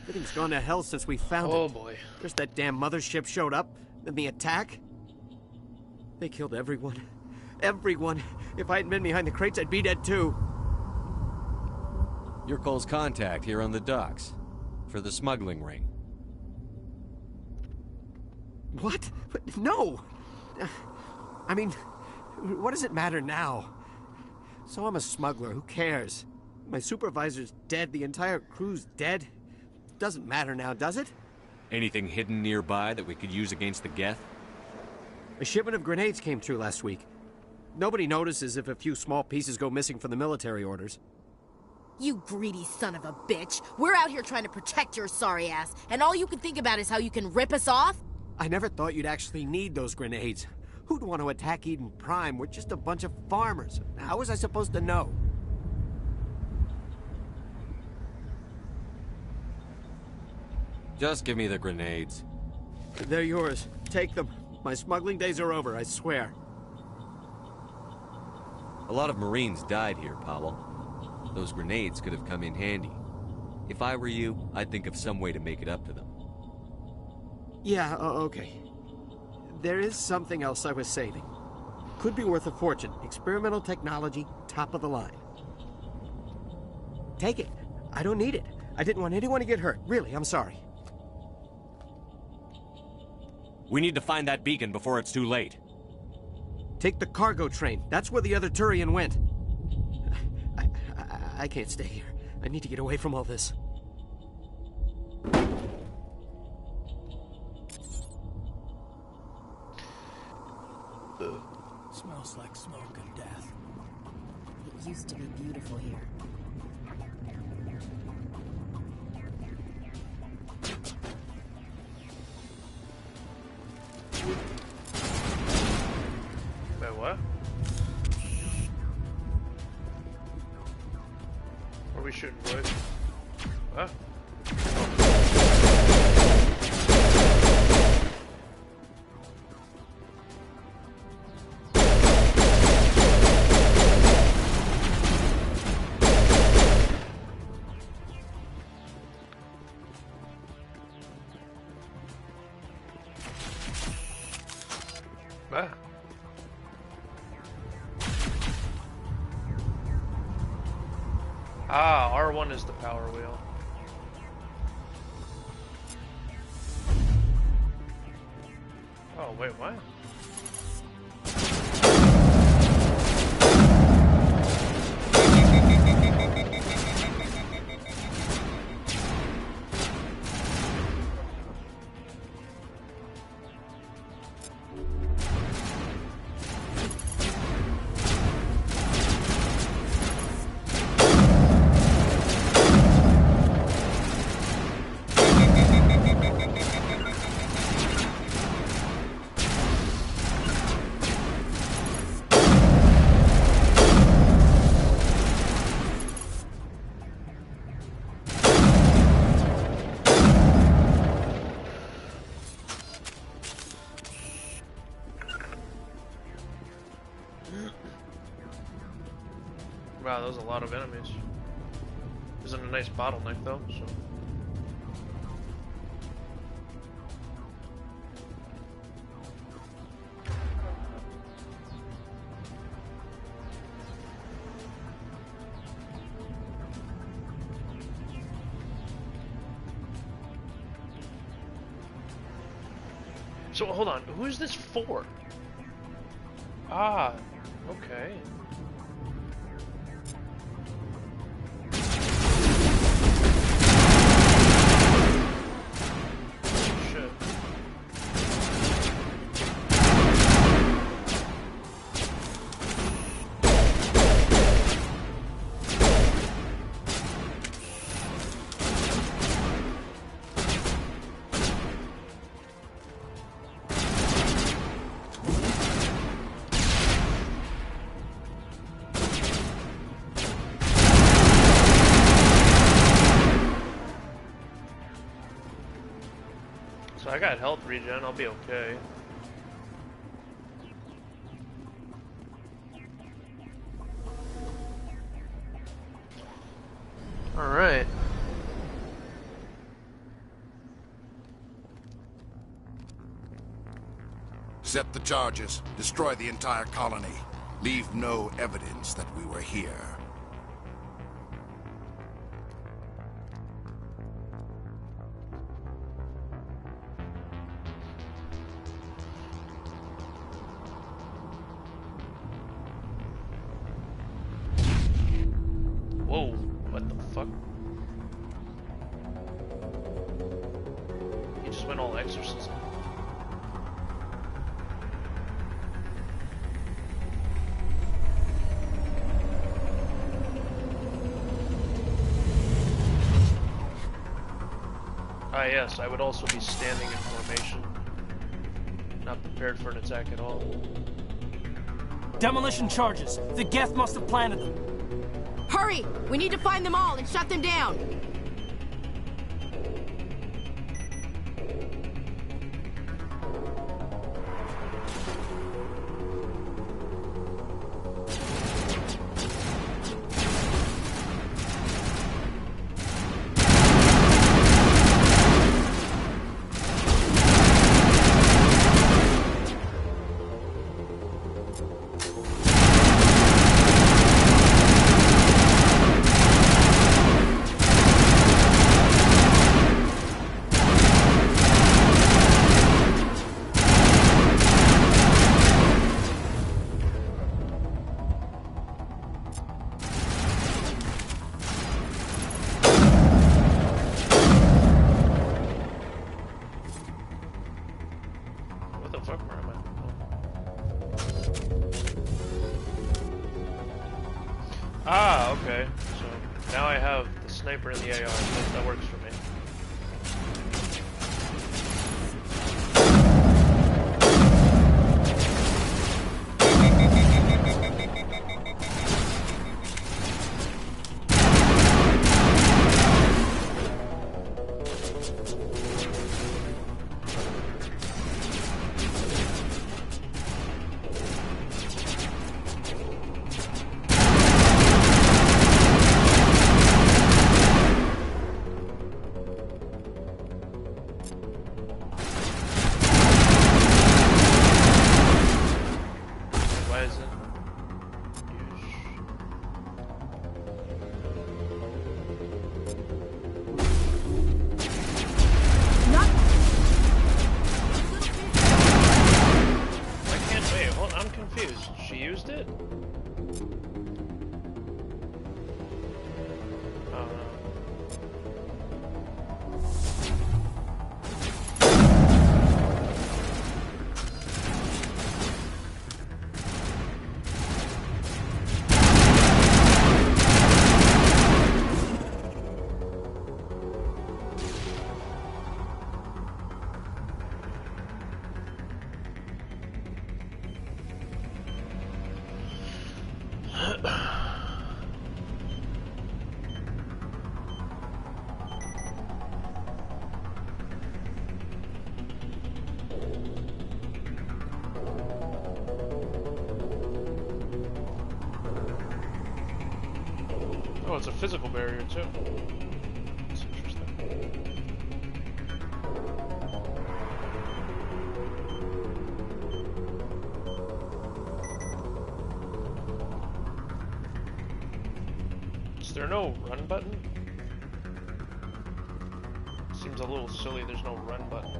Everything's gone to hell since we found it. Oh boy. First that damn mothership showed up, then the attack. They killed everyone. Everyone. If I hadn't been behind the crates, I'd be dead too. You're Cole's contact here on the docks. For the smuggling ring. What? No! I mean, what does it matter now? So I'm a smuggler, who cares? My supervisor's dead, the entire crew's dead. Doesn't matter now, does it? Anything hidden nearby that we could use against the Geth? A shipment of grenades came through last week. Nobody notices if a few small pieces go missing from the military orders. You greedy son of a bitch. We're out here trying to protect your sorry ass, and all you can think about is how you can rip us off? I never thought you'd actually need those grenades. Who'd want to attack Eden Prime? We're just a bunch of farmers. How was I supposed to know? Just give me the grenades. They're yours. Take them. My smuggling days are over, I swear. A lot of Marines died here, Powell. Those grenades could have come in handy. If I were you, I'd think of some way to make it up to them. Yeah, okay. There is something else I was saving. Could be worth a fortune. Experimental technology, top of the line. Take it. I don't need it. I didn't want anyone to get hurt. Really, I'm sorry. We need to find that beacon before it's too late. Take the cargo train. That's where the other Turian went. I can't stay here. I need to get away from all this. Smells like smoke and death. It used to be beautiful here. Wait, what? What are we shooting, boys? Huh? Ah, R1 is the power wheel. Oh, wait, what? Wow, that was a lot of enemies. Isn't a nice bottleneck though, so. So hold on, who is this for? Ah, okay. So I got health regen, I'll be okay. Alright. Set the charges. Destroy the entire colony. Leave no evidence that we were here. Whoa, what the fuck? He just went all exorcism. Ah, yes, I would also be standing in formation. Not prepared for an attack at all. Demolition charges. The Geth must have planted them. Hurry! We need to find them all and shut them down. Ah, okay. So now I have the sniper and the AR. That works for me. She used it? Oh, it's a physical barrier too. That's interesting. Is there no run button? Seems a little silly there's no run button.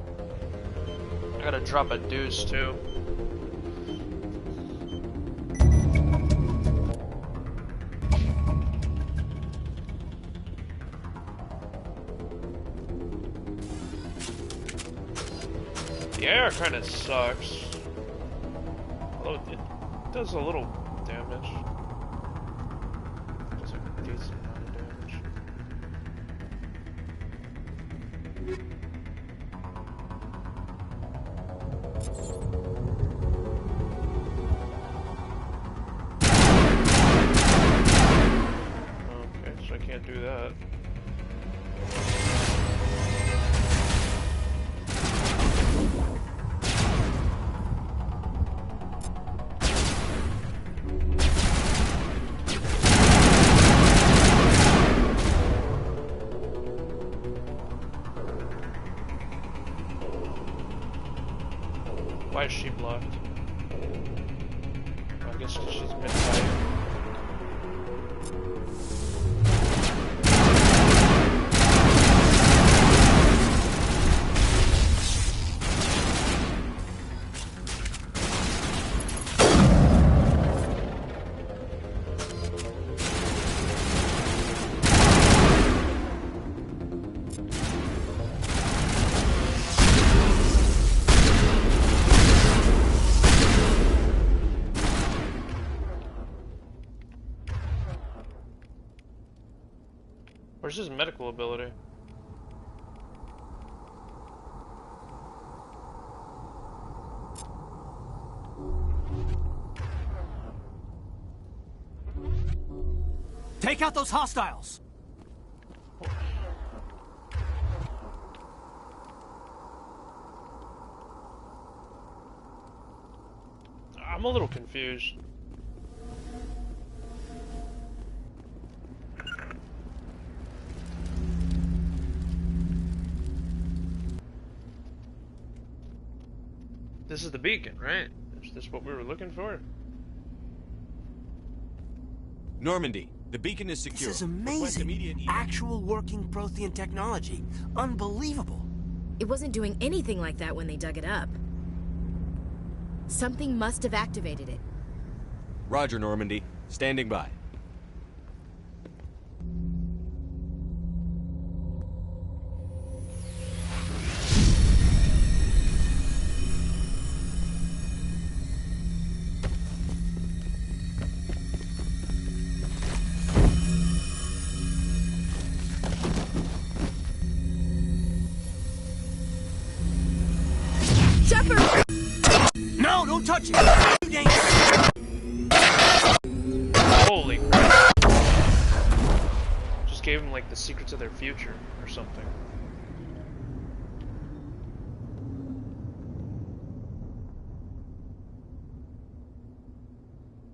I gotta drop a deuce too. The air kind of sucks. Although it does a little damage. It does a decent amount of damage. Okay, so I can't do that. Why is she blocked? Well, I guess 'cause she's mid-fight. Where's his medical ability? Take out those hostiles! I'm a little confused. This is the beacon, right? Is this what we were looking for? Normandy, the beacon is secure. This is amazing. Actual working Prothean technology. Unbelievable. It wasn't doing anything like that when they dug it up. Something must have activated it. Roger, Normandy. Standing by. No, don't touch it! Too dangerous! Holy crap. Just gave them like the secrets of their future or something.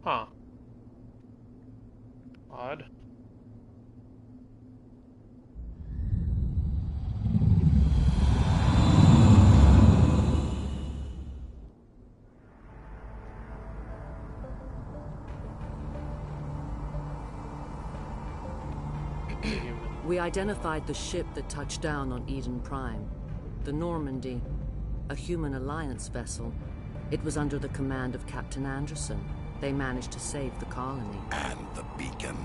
Huh. Odd. We identified the ship that touched down on Eden Prime. The Normandy, a human alliance vessel. It was under the command of Captain Anderson. They managed to save the colony. And the beacon.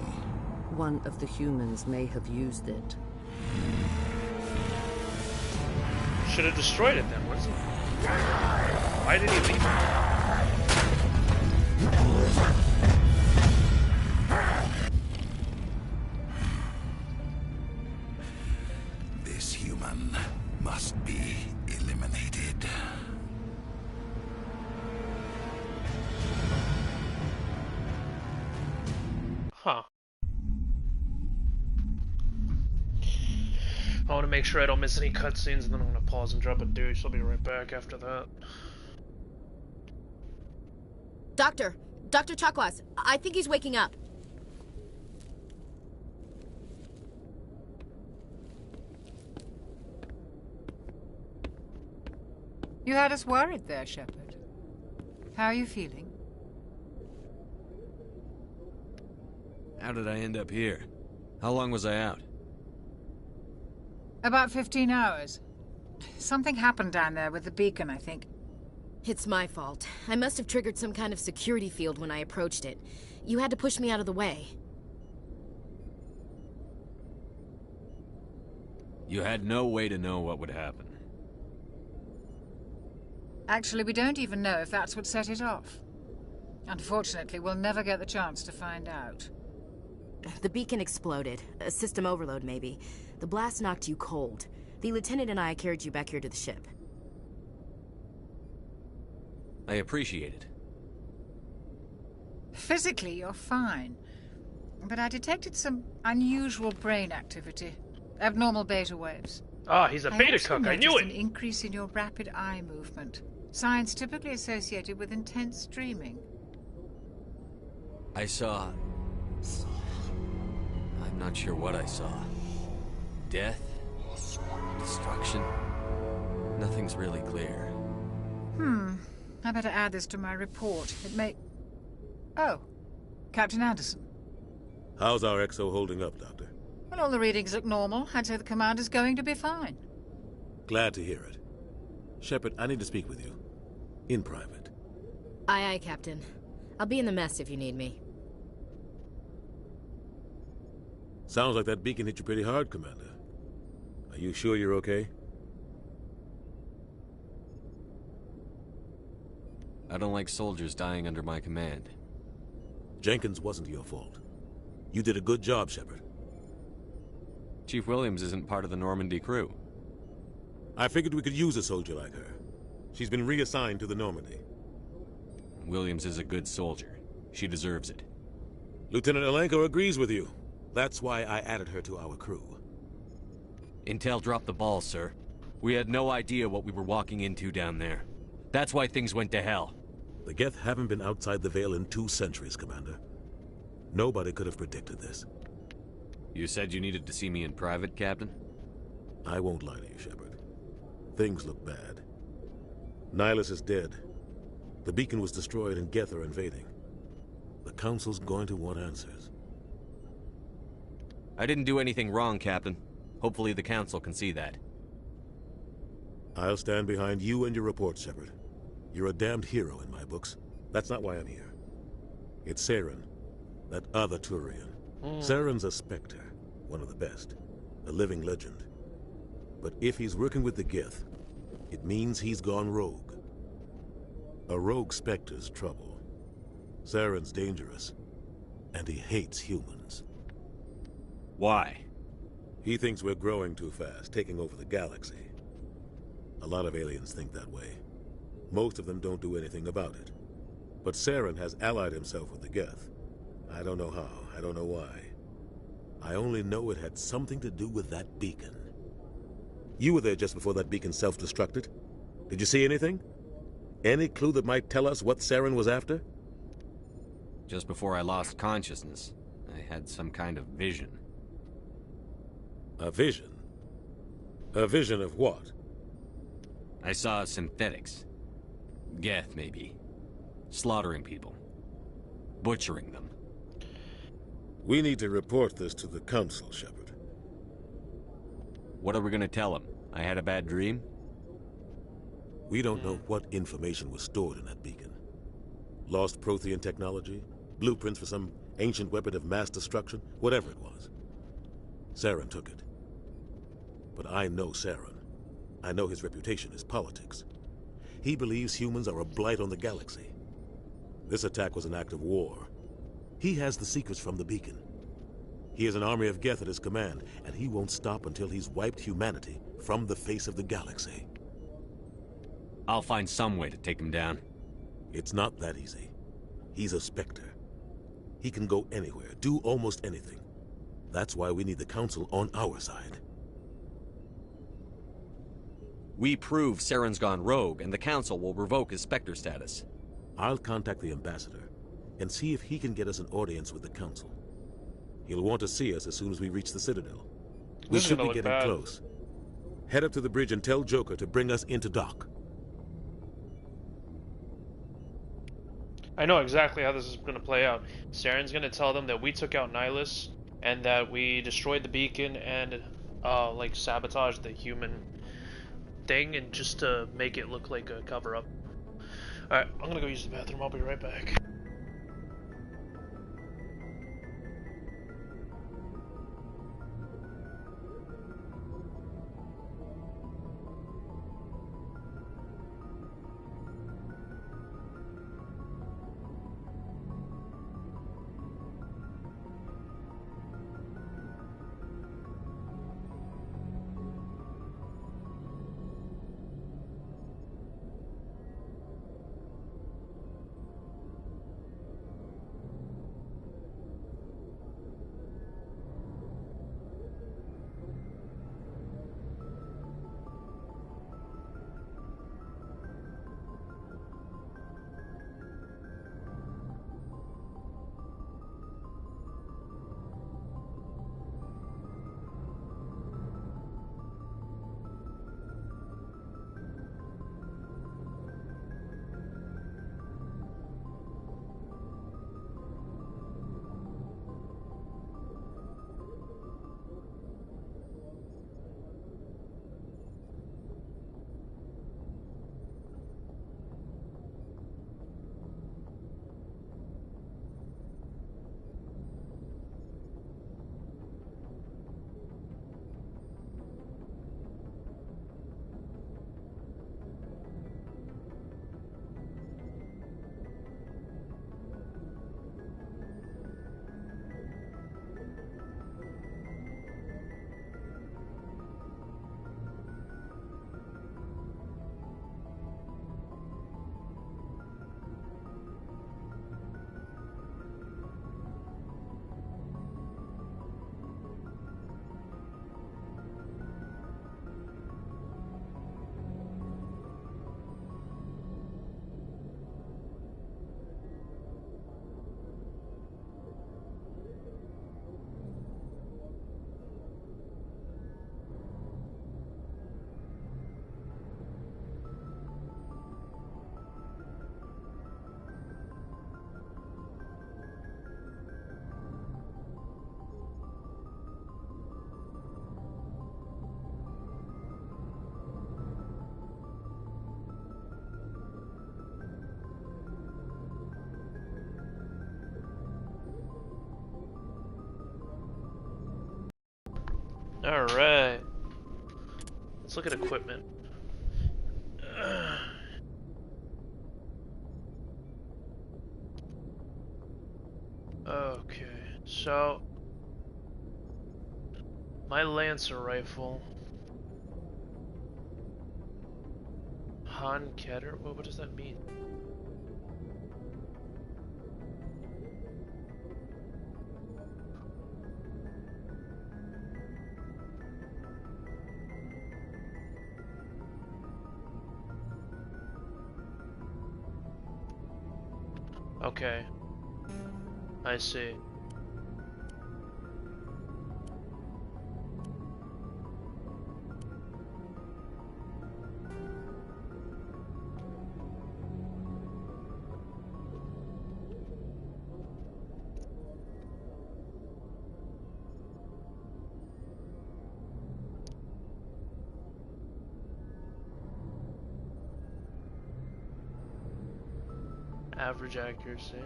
One of the humans may have used it. Should have destroyed it then, wasn't it? Why did he leave it? This human must be eliminated. Huh. I want to make sure I don't miss any cutscenes, and then I'm going to pause and drop a douche. I'll be right back after that. Doctor Chakwas, I think he's waking up. You had us worried there, Shepard. How are you feeling? How did I end up here? How long was I out? About 15 hours. Something happened down there with the beacon, I think. It's my fault. I must have triggered some kind of security field when I approached it. You had to push me out of the way. You had no way to know what would happen. Actually, we don't even know if that's what set it off. Unfortunately, we'll never get the chance to find out. The beacon exploded. A system overload, maybe. The blast knocked you cold. The lieutenant and I carried you back here to the ship. I appreciate it. Physically, you're fine. But I detected some unusual brain activity. Abnormal beta waves. Ah, he's a beta cuck, I knew it! An increase in your rapid eye movement. Signs typically associated with intense dreaming. I saw... I'm not sure what I saw. Death? Destruction? Nothing's really clear. I better add this to my report. It may... Oh. Captain Anderson. How's our XO holding up, Doctor? Well, all the readings look normal. I'd say the commander's going to be fine. Glad to hear it. Shepard, I need to speak with you. In private. Aye, aye, Captain. I'll be in the mess if you need me. Sounds like that beacon hit you pretty hard, Commander. Are you sure you're okay? I don't like soldiers dying under my command. Jenkins wasn't your fault. You did a good job, Shepard. Chief Williams isn't part of the Normandy crew. I figured we could use a soldier like her. She's been reassigned to the Normandy. Williams is a good soldier. She deserves it. Lieutenant Alenko agrees with you. That's why I added her to our crew. Intel dropped the ball, sir. We had no idea what we were walking into down there. That's why things went to hell. The Geth haven't been outside the Veil in 2 centuries, Commander. Nobody could have predicted this. You said you needed to see me in private, Captain? I won't lie to you, Shepard. Things look bad. Nihilus is dead. The beacon was destroyed and Geth are invading. The Council's going to want answers. I didn't do anything wrong, Captain. Hopefully the Council can see that. I'll stand behind you and your report, Shepard. You're a damned hero in my books. That's not why I'm here. It's Saren, that other Turian. Saren's a Spectre, one of the best, a living legend. But if he's working with the Geth, it means he's gone rogue. A rogue Spectre's trouble. Saren's dangerous, and he hates humans. Why? He thinks we're growing too fast, taking over the galaxy. A lot of aliens think that way. Most of them don't do anything about it. But Saren has allied himself with the Geth. I don't know how, I don't know why. I only know it had something to do with that beacon. You were there just before that beacon self-destructed. Did you see anything? Any clue that might tell us what Saren was after? Just before I lost consciousness, I had some kind of vision. A vision? A vision of what? I saw synthetics. Geth, maybe. Slaughtering people. Butchering them. We need to report this to the Council, Shepard. What are we gonna tell them? I had a bad dream? We don't know what information was stored in that beacon. Lost Prothean technology? Blueprints for some ancient weapon of mass destruction? Whatever it was. Saren took it. But I know Saren. I know his reputation is politics. He believes humans are a blight on the galaxy. This attack was an act of war. He has the secrets from the beacon. He has an army of Geth at his command, and he won't stop until he's wiped humanity from the face of the galaxy. I'll find some way to take him down. It's not that easy. He's a Spectre. He can go anywhere, do almost anything. That's why we need the Council on our side. We prove Saren's gone rogue, and the Council will revoke his Spectre status. I'll contact the Ambassador and see if he can get us an audience with the Council. He'll want to see us as soon as we reach the Citadel. We should be getting close. Head up to the bridge and tell Joker to bring us into dock. I know exactly how this is going to play out. Saren's going to tell them that we took out Nihilus and that we destroyed the beacon and like sabotaged the human thing, and just to make it look like a cover-up. Alright, I'm gonna go use the bathroom. I'll be right back. look at equipment. Okay, so my Lancer rifle, Han Keter. What does that mean? Okay, I see. Average accuracy.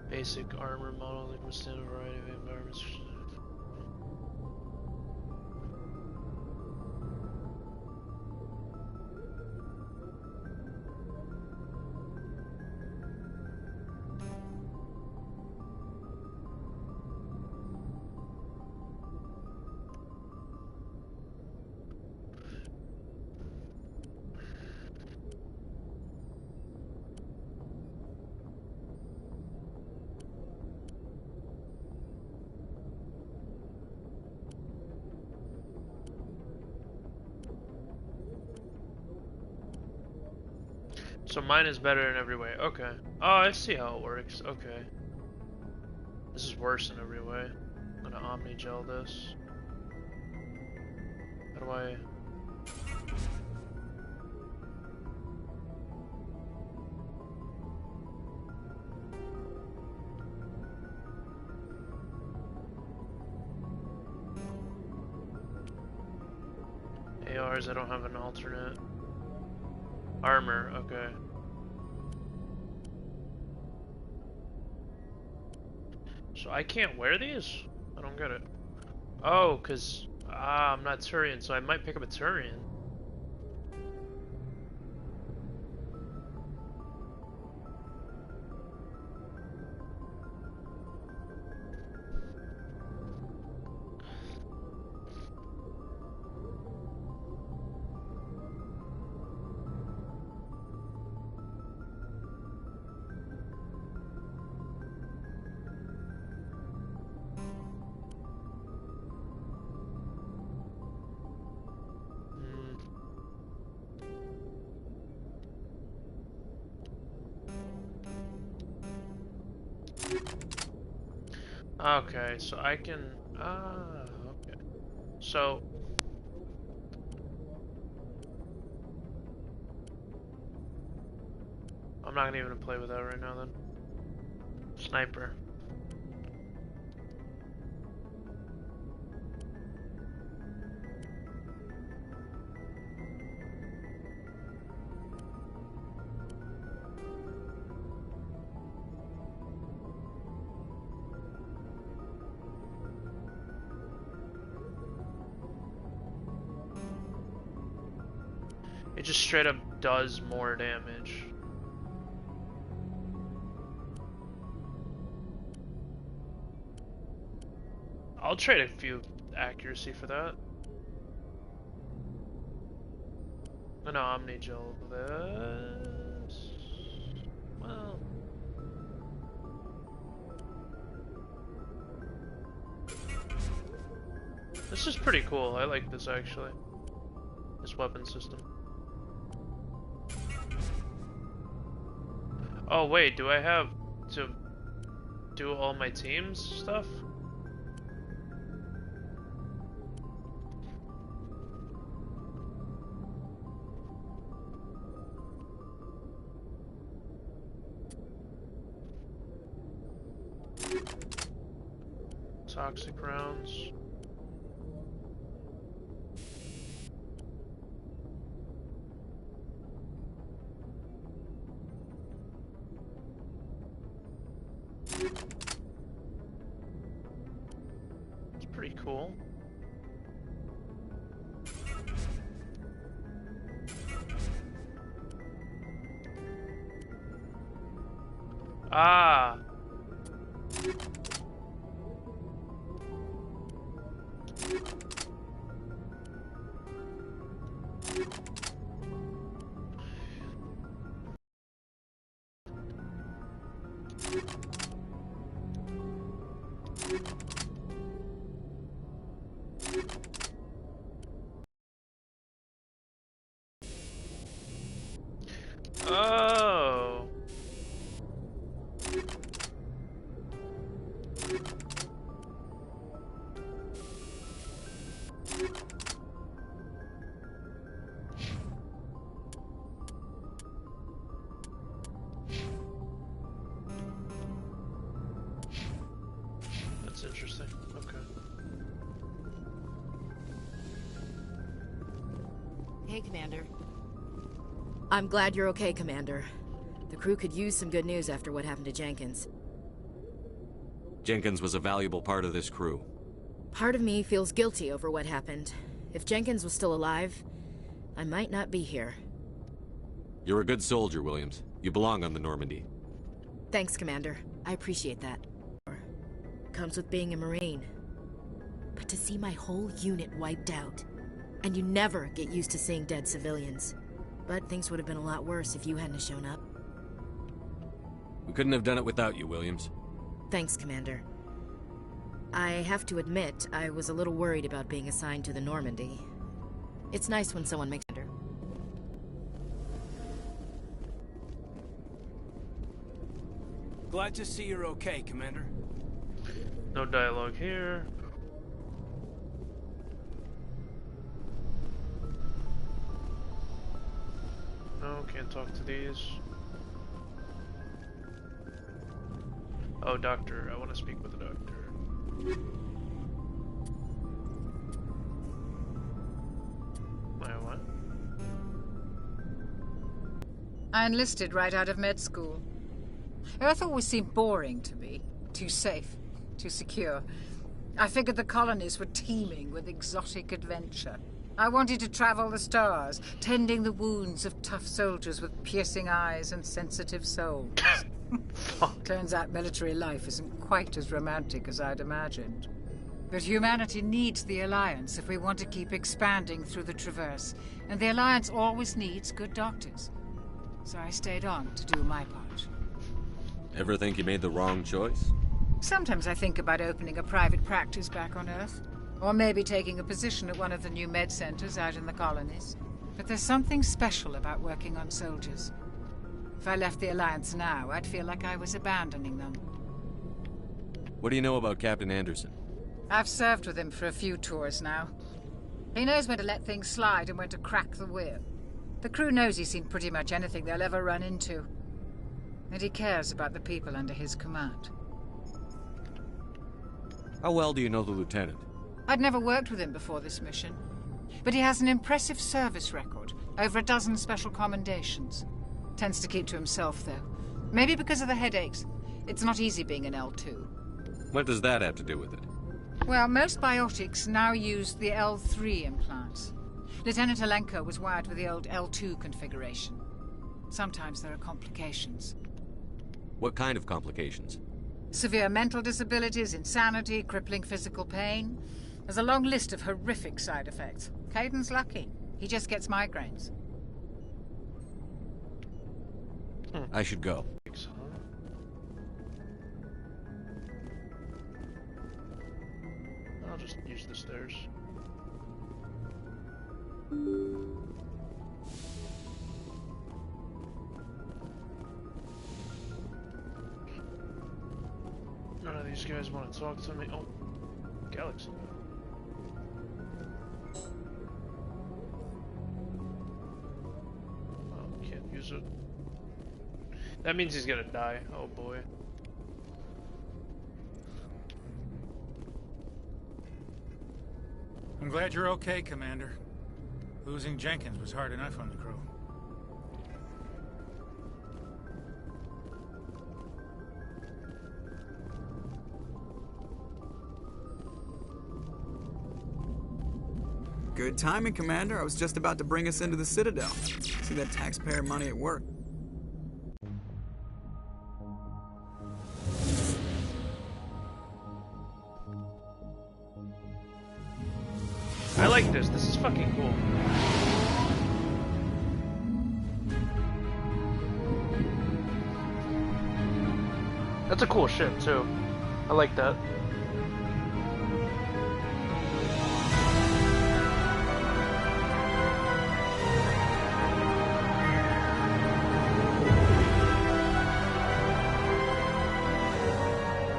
Basic armor model that can withstand a variety of environments. So mine is better in every way. Okay. Oh, I see how it works. Okay. This is worse in every way. I'm gonna omni-gel this. How do I... ARs, I don't have an alternate. Armor, okay. So I can't wear these? I don't get it. Oh, cause I'm not Turian, so I might pick up a Turian. Okay, so I can, okay. So, I'm not gonna even play with that right now then. Sniper. It just straight up does more damage. I'll trade a few accuracy for that. I'm gonna omni-gel this. Well, this is pretty cool. I like this actually. This weapon system. Oh wait, do I have to do all my team's stuff? Toxic rounds. pretty cool. Ah. Oh. That's interesting. Okay. Hey, Commander. I'm glad you're okay, Commander. The crew could use some good news after what happened to Jenkins. Jenkins was a valuable part of this crew. Part of me feels guilty over what happened. If Jenkins was still alive, I might not be here. You're a good soldier, Williams. You belong on the Normandy. Thanks, Commander. I appreciate that. Comes with being a Marine. But to see my whole unit wiped out, and you never get used to seeing dead civilians. But things would have been a lot worse if you hadn't shown up. We couldn't have done it without you, Williams. Thanks, Commander. I have to admit, I was a little worried about being assigned to the Normandy. It's nice when someone makes it. Glad to see you're okay, Commander. No dialogue here. No, can't talk to these. Oh, doctor. I want to speak with the doctor. My what? I enlisted right out of med school. Earth always seemed boring to me. Too safe, too secure. I figured the colonies were teeming with exotic adventure. I wanted to travel the stars, tending the wounds of tough soldiers with piercing eyes and sensitive souls. Turns out military life isn't quite as romantic as I'd imagined. But humanity needs the Alliance if we want to keep expanding through the Traverse, and the Alliance always needs good doctors. So I stayed on to do my part. Ever think you made the wrong choice? Sometimes I think about opening a private practice back on Earth. Or maybe taking a position at one of the new med centers out in the colonies. But there's something special about working on soldiers. If I left the Alliance now, I'd feel like I was abandoning them. What do you know about Captain Anderson? I've served with him for a few tours now. He knows when to let things slide and when to crack the whip. The crew knows he's seen pretty much anything they'll ever run into. And he cares about the people under his command. How well do you know the lieutenant? I'd never worked with him before this mission. But he has an impressive service record, over a dozen special commendations. Tends to keep to himself, though. Maybe because of the headaches. It's not easy being an L2. What does that have to do with it? Well, most biotics now use the L3 implants. Lieutenant Alenko was wired with the old L2 configuration. Sometimes there are complications. What kind of complications? Severe mental disabilities, insanity, crippling physical pain. There's a long list of horrific side effects. Caden's lucky. He just gets migraines. I should go. I'll just use the stairs. None of these guys want to talk to me. Oh, Galaxy. Oh, can't use it. That means he's gonna die. Oh boy. I'm glad you're okay, Commander. Losing Jenkins was hard enough on the crew. Good timing, Commander. I was just about to bring us into the Citadel. See that taxpayer money at work. I like this. This is fucking cool. That's a cool ship, too. I like that.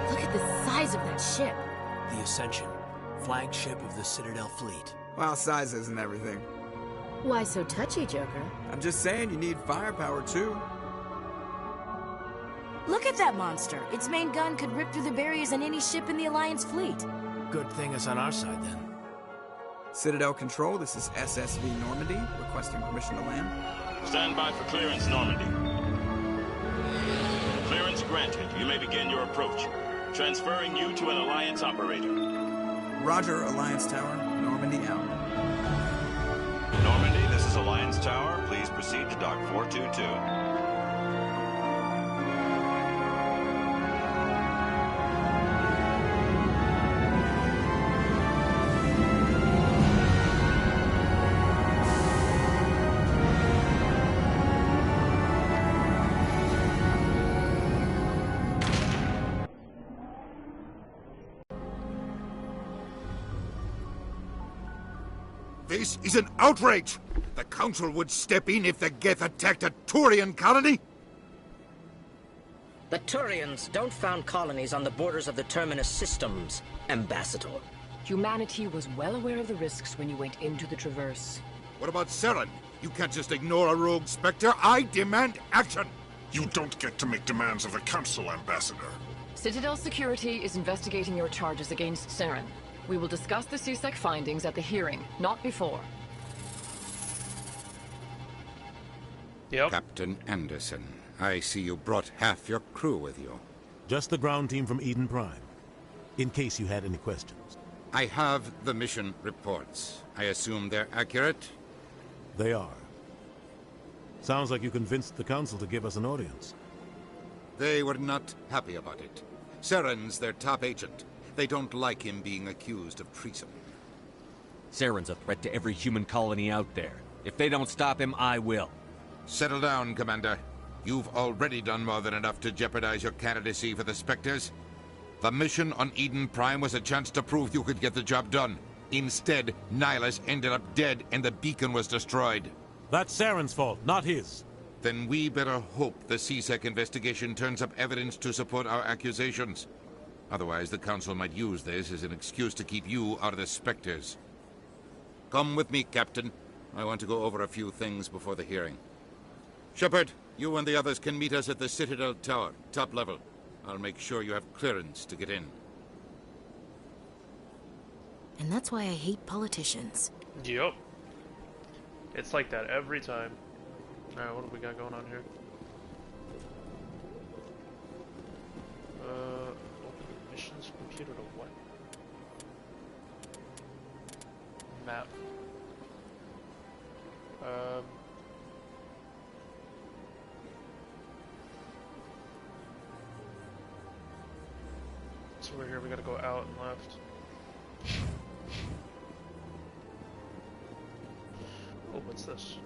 Look at the size of that ship. The Ascension, flagship of the Citadel fleet. Well, size isn't everything. Why so touchy, Joker? I'm just saying you need firepower, too. Look at that monster. Its main gun could rip through the barriers in any ship in the Alliance fleet. Good thing it's on our side, then. Citadel Control, this is SSV Normandy, requesting permission to land. Stand by for clearance, Normandy. Clearance granted. You may begin your approach. Transferring you to an Alliance operator. Roger, Alliance Tower. Normandy out. Normandy, this is Alliance Tower. Please proceed to Dock 422. This is an outrage! The Council would step in if the Geth attacked a Turian colony? The Turians don't found colonies on the borders of the Terminus systems, Ambassador. Humanity was well aware of the risks when you went into the Traverse. What about Saren? You can't just ignore a rogue Spectre. I demand action! You don't get to make demands of the Council, Ambassador. Citadel Security is investigating your charges against Saren. We will discuss the CSEC findings at the hearing, not before. Yep. Captain Anderson, I see you brought half your crew with you. Just the ground team from Eden Prime, in case you had any questions. I have the mission reports. I assume they're accurate? They are. Sounds like you convinced the Council to give us an audience. They were not happy about it. Saren's their top agent. They don't like him being accused of treason. Saren's a threat to every human colony out there. If they don't stop him, I will. Settle down, Commander. You've already done more than enough to jeopardize your candidacy for the Spectres. The mission on Eden Prime was a chance to prove you could get the job done. Instead, Nihilus ended up dead and the beacon was destroyed. That's Saren's fault, not his. Then we better hope the CSEC investigation turns up evidence to support our accusations. Otherwise, the Council might use this as an excuse to keep you out of the Spectres. Come with me, Captain. I want to go over a few things before the hearing. Shepard, you and the others can meet us at the Citadel Tower, top level. I'll make sure you have clearance to get in. And that's why I hate politicians. Yup. It's like that every time. Alright, what do we got going on here? Open missions computer to what? Map. So we're here, we gotta go out and left. Oh, what's this?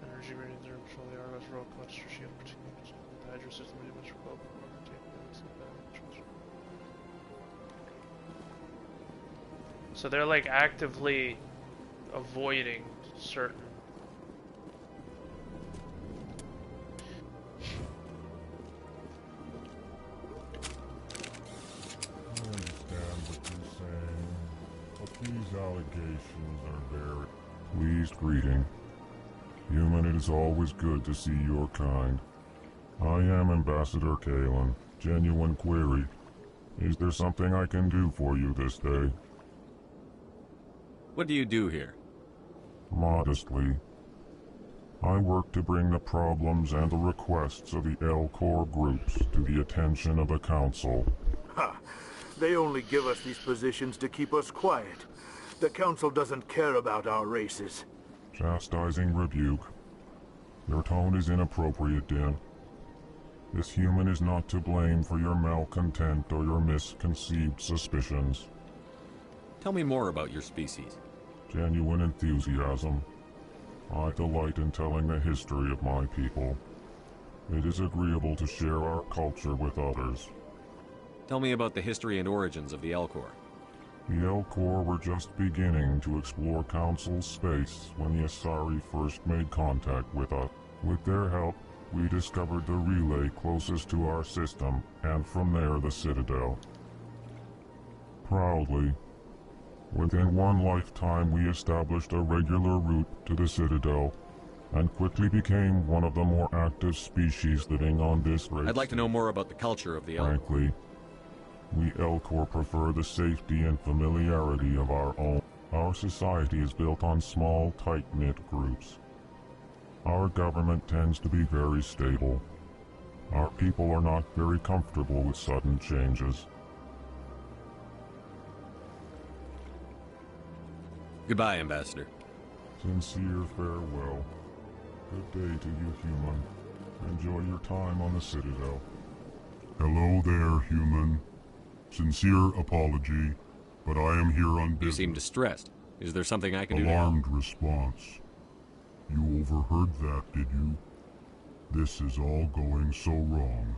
Energy ratings are control the ROS roll cluster shield protecting the Hydra system damage for both so they're like actively avoiding certain I understand what you're saying, but these allegations are very... Pleased greeting. Human, it is always good to see your kind. I am Ambassador Kalen. Genuine query. Is there something I can do for you this day? What do you do here? Modestly. I work to bring the problems and the requests of the L-Corps groups to the attention of the Council. Ha! They only give us these positions to keep us quiet. The Council doesn't care about our races. Chastising rebuke. Your tone is inappropriate, Din. This human is not to blame for your malcontent or your misconceived suspicions. Tell me more about your species. Genuine enthusiasm. I delight in telling the history of my people. It is agreeable to share our culture with others. Tell me about the history and origins of the L-Corps. The L-Corps were just beginning to explore Council space when the Asari first made contact with us. With their help, we discovered the relay closest to our system, and from there the Citadel. Proudly, within one lifetime we established a regular route to the Citadel, and quickly became one of the more active species living on this race. I'd like to know more about the culture of the L-Corps. Frankly, we L-Corps prefer the safety and familiarity of our own. Our society is built on small, tight-knit groups. Our government tends to be very stable. Our people are not very comfortable with sudden changes. Goodbye, Ambassador. Sincere farewell. Good day to you, human. Enjoy your time on the Citadel. Hello there, human. Sincere apology, but I am here on business. You seem distressed. Is there something I can do to help? Alarmed response. You overheard that, did you? This is all going so wrong.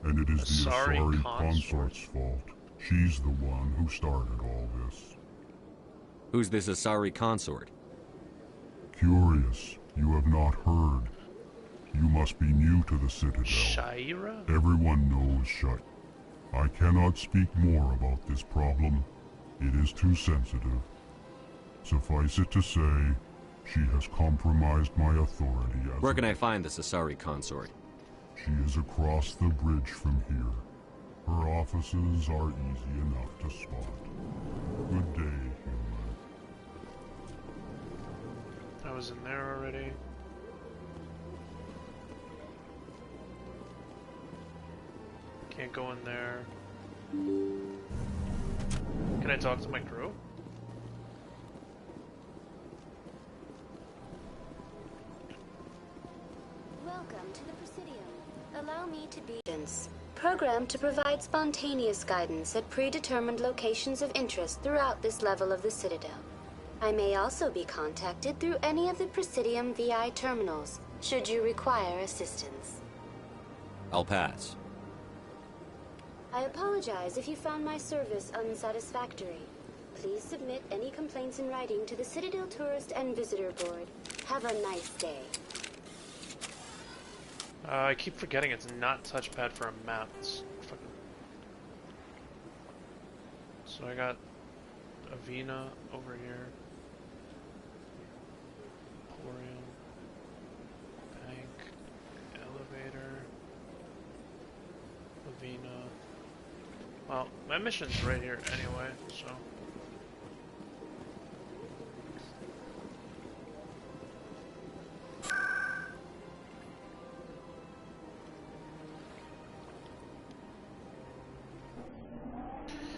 And it is the Asari consort's fault. She's the one who started all this. Who's this Asari consort? Curious. You have not heard. You must be new to the Citadel. Shaira? Everyone knows Shaira. I cannot speak more about this problem. It is too sensitive. Suffice it to say, she has compromised my authority as Where can I find this Asari consort? She is across the bridge from here. Her offices are easy enough to spot. Good day, human. I was in there already. Can't go in there. Can I talk to my crew? Welcome to the Presidium. Allow me to be programmed to provide spontaneous guidance at predetermined locations of interest throughout this level of the Citadel. I may also be contacted through any of the Presidium VI terminals, should you require assistance. I'll pass. I apologize if you found my service unsatisfactory. Please submit any complaints in writing to the Citadel Tourist and Visitor Board. Have a nice day. I keep forgetting it's not touchpad for a map. It's fucking... So I got Avina over here. Emporium. Bank. Elevator. Avina. Well, my mission's right here anyway, so...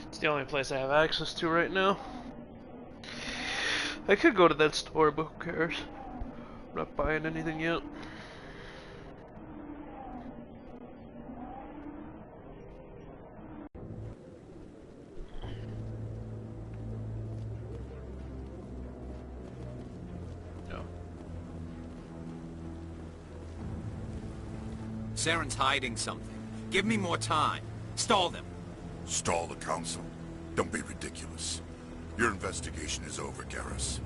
It's the only place I have access to right now. I could go to that store, but who cares? I'm not buying anything yet. Saren's hiding something. Give me more time. Stall them. Stall the Council? Don't be ridiculous. Your investigation is over, Garrus.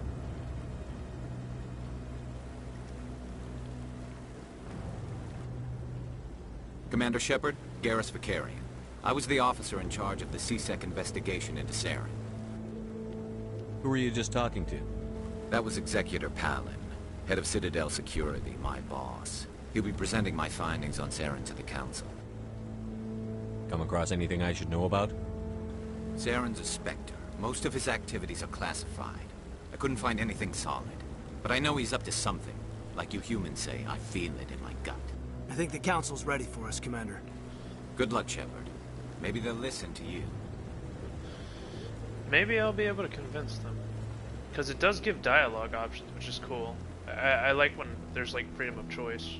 Commander Shepard, Garrus Vicarian. I was the officer in charge of the CSEC investigation into Saren. Who were you just talking to? That was Executor Palin, head of Citadel Security, my boss. He'll be presenting my findings on Saren to the Council. Come across anything I should know about? Saren's a Spectre. Most of his activities are classified. I couldn't find anything solid. But I know he's up to something, Like you humans say, I feel it in my gut. I think the Council's ready for us, Commander. Good luck, Shepard. Maybe they'll listen to you. Maybe I'll be able to convince them. Because it does give dialogue options, which is cool. I like when there's like freedom of choice.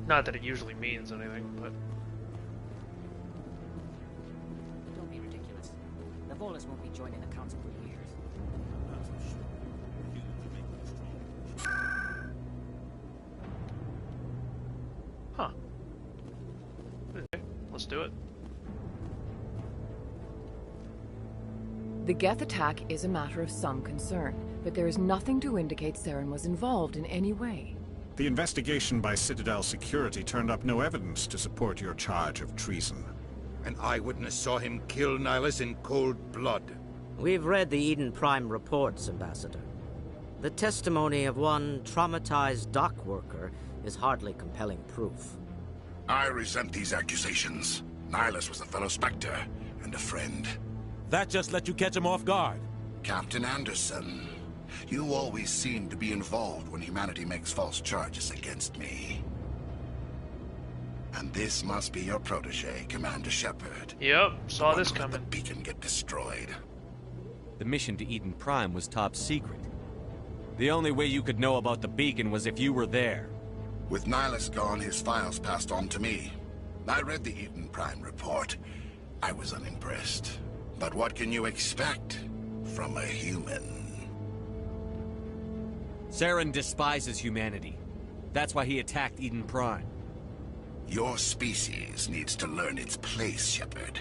Not that it usually means anything, but... Don't be ridiculous. The Volus won't be joining the Council for years. Huh. Okay, let's do it. The Geth attack is a matter of some concern, but there is nothing to indicate Saren was involved in any way. The investigation by Citadel Security turned up no evidence to support your charge of treason. An eyewitness saw him kill Nihilus in cold blood. We've read the Eden Prime reports, Ambassador. The testimony of one traumatized dock worker is hardly compelling proof. I resent these accusations. Nihilus was a fellow Spectre and a friend. That just let you catch him off guard. Captain Anderson, you always seem to be involved when humanity makes false charges against me. And this must be your protege, Commander Shepard. Yep, saw this coming. The beacon get destroyed. The mission to Eden Prime was top secret. The only way you could know about the beacon was if you were there. With Nihilus gone, his files passed on to me. I read the Eden Prime report. I was unimpressed. But what can you expect from a human? Saren despises humanity. That's why he attacked Eden Prime. Your species needs to learn its place, Shepard.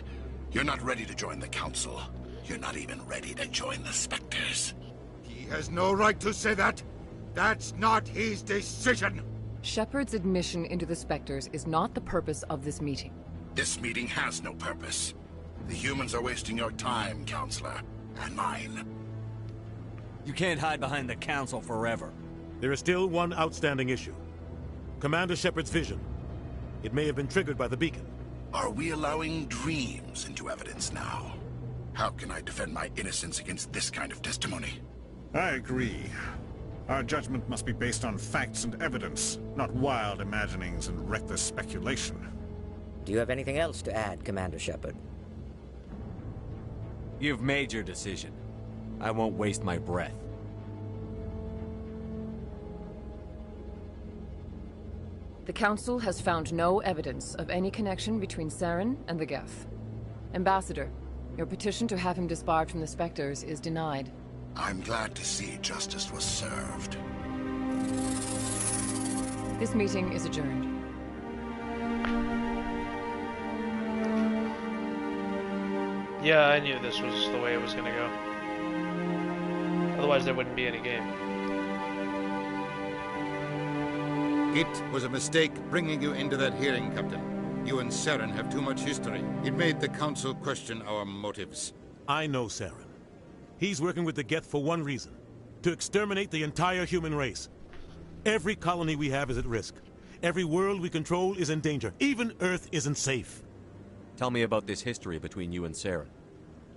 You're not ready to join the Council. You're not even ready to join the Spectres. He has no right to say that. That's not his decision. Shepard's admission into the Spectres is not the purpose of this meeting. This meeting has no purpose. The humans are wasting your time, Counselor, and mine. You can't hide behind the Council forever. There is still one outstanding issue. Commander Shepard's vision. It may have been triggered by the beacon. Are we allowing dreams into evidence now? How can I defend my innocence against this kind of testimony? I agree. Our judgment must be based on facts and evidence, not wild imaginings and reckless speculation. Do you have anything else to add, Commander Shepard? You've made your decision. I won't waste my breath. The Council has found no evidence of any connection between Saren and the Geth. Ambassador, your petition to have him disbarred from the Spectres is denied. I'm glad to see justice was served. This meeting is adjourned. Yeah, I knew this was the way it was gonna go. Otherwise there wouldn't be any game. It was a mistake bringing you into that hearing, Captain. You and Saren have too much history. It made the Council question our motives. I know Saren. He's working with the Geth for one reason. To exterminate the entire human race. Every colony we have is at risk. Every world we control is in danger. Even Earth isn't safe. Tell me about this history between you and Saren.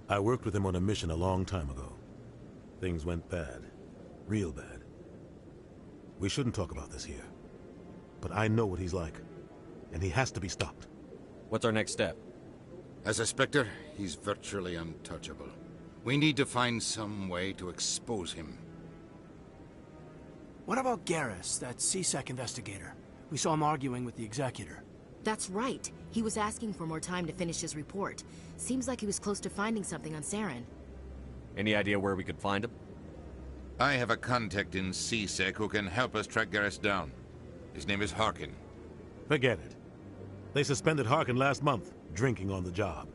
I worked with him on a mission a long time ago. Things went bad. Real bad. We shouldn't talk about this here. But I know what he's like. And he has to be stopped. What's our next step? As a Spectre, he's virtually untouchable. We need to find some way to expose him. What about Garrus, that CSEC investigator? We saw him arguing with the Executor. That's right. He was asking for more time to finish his report. Seems like he was close to finding something on Saren. Any idea where we could find him? I have a contact in CSEC who can help us track Garrus down. His name is Harkin. Forget it. They suspended Harkin last month, drinking on the job.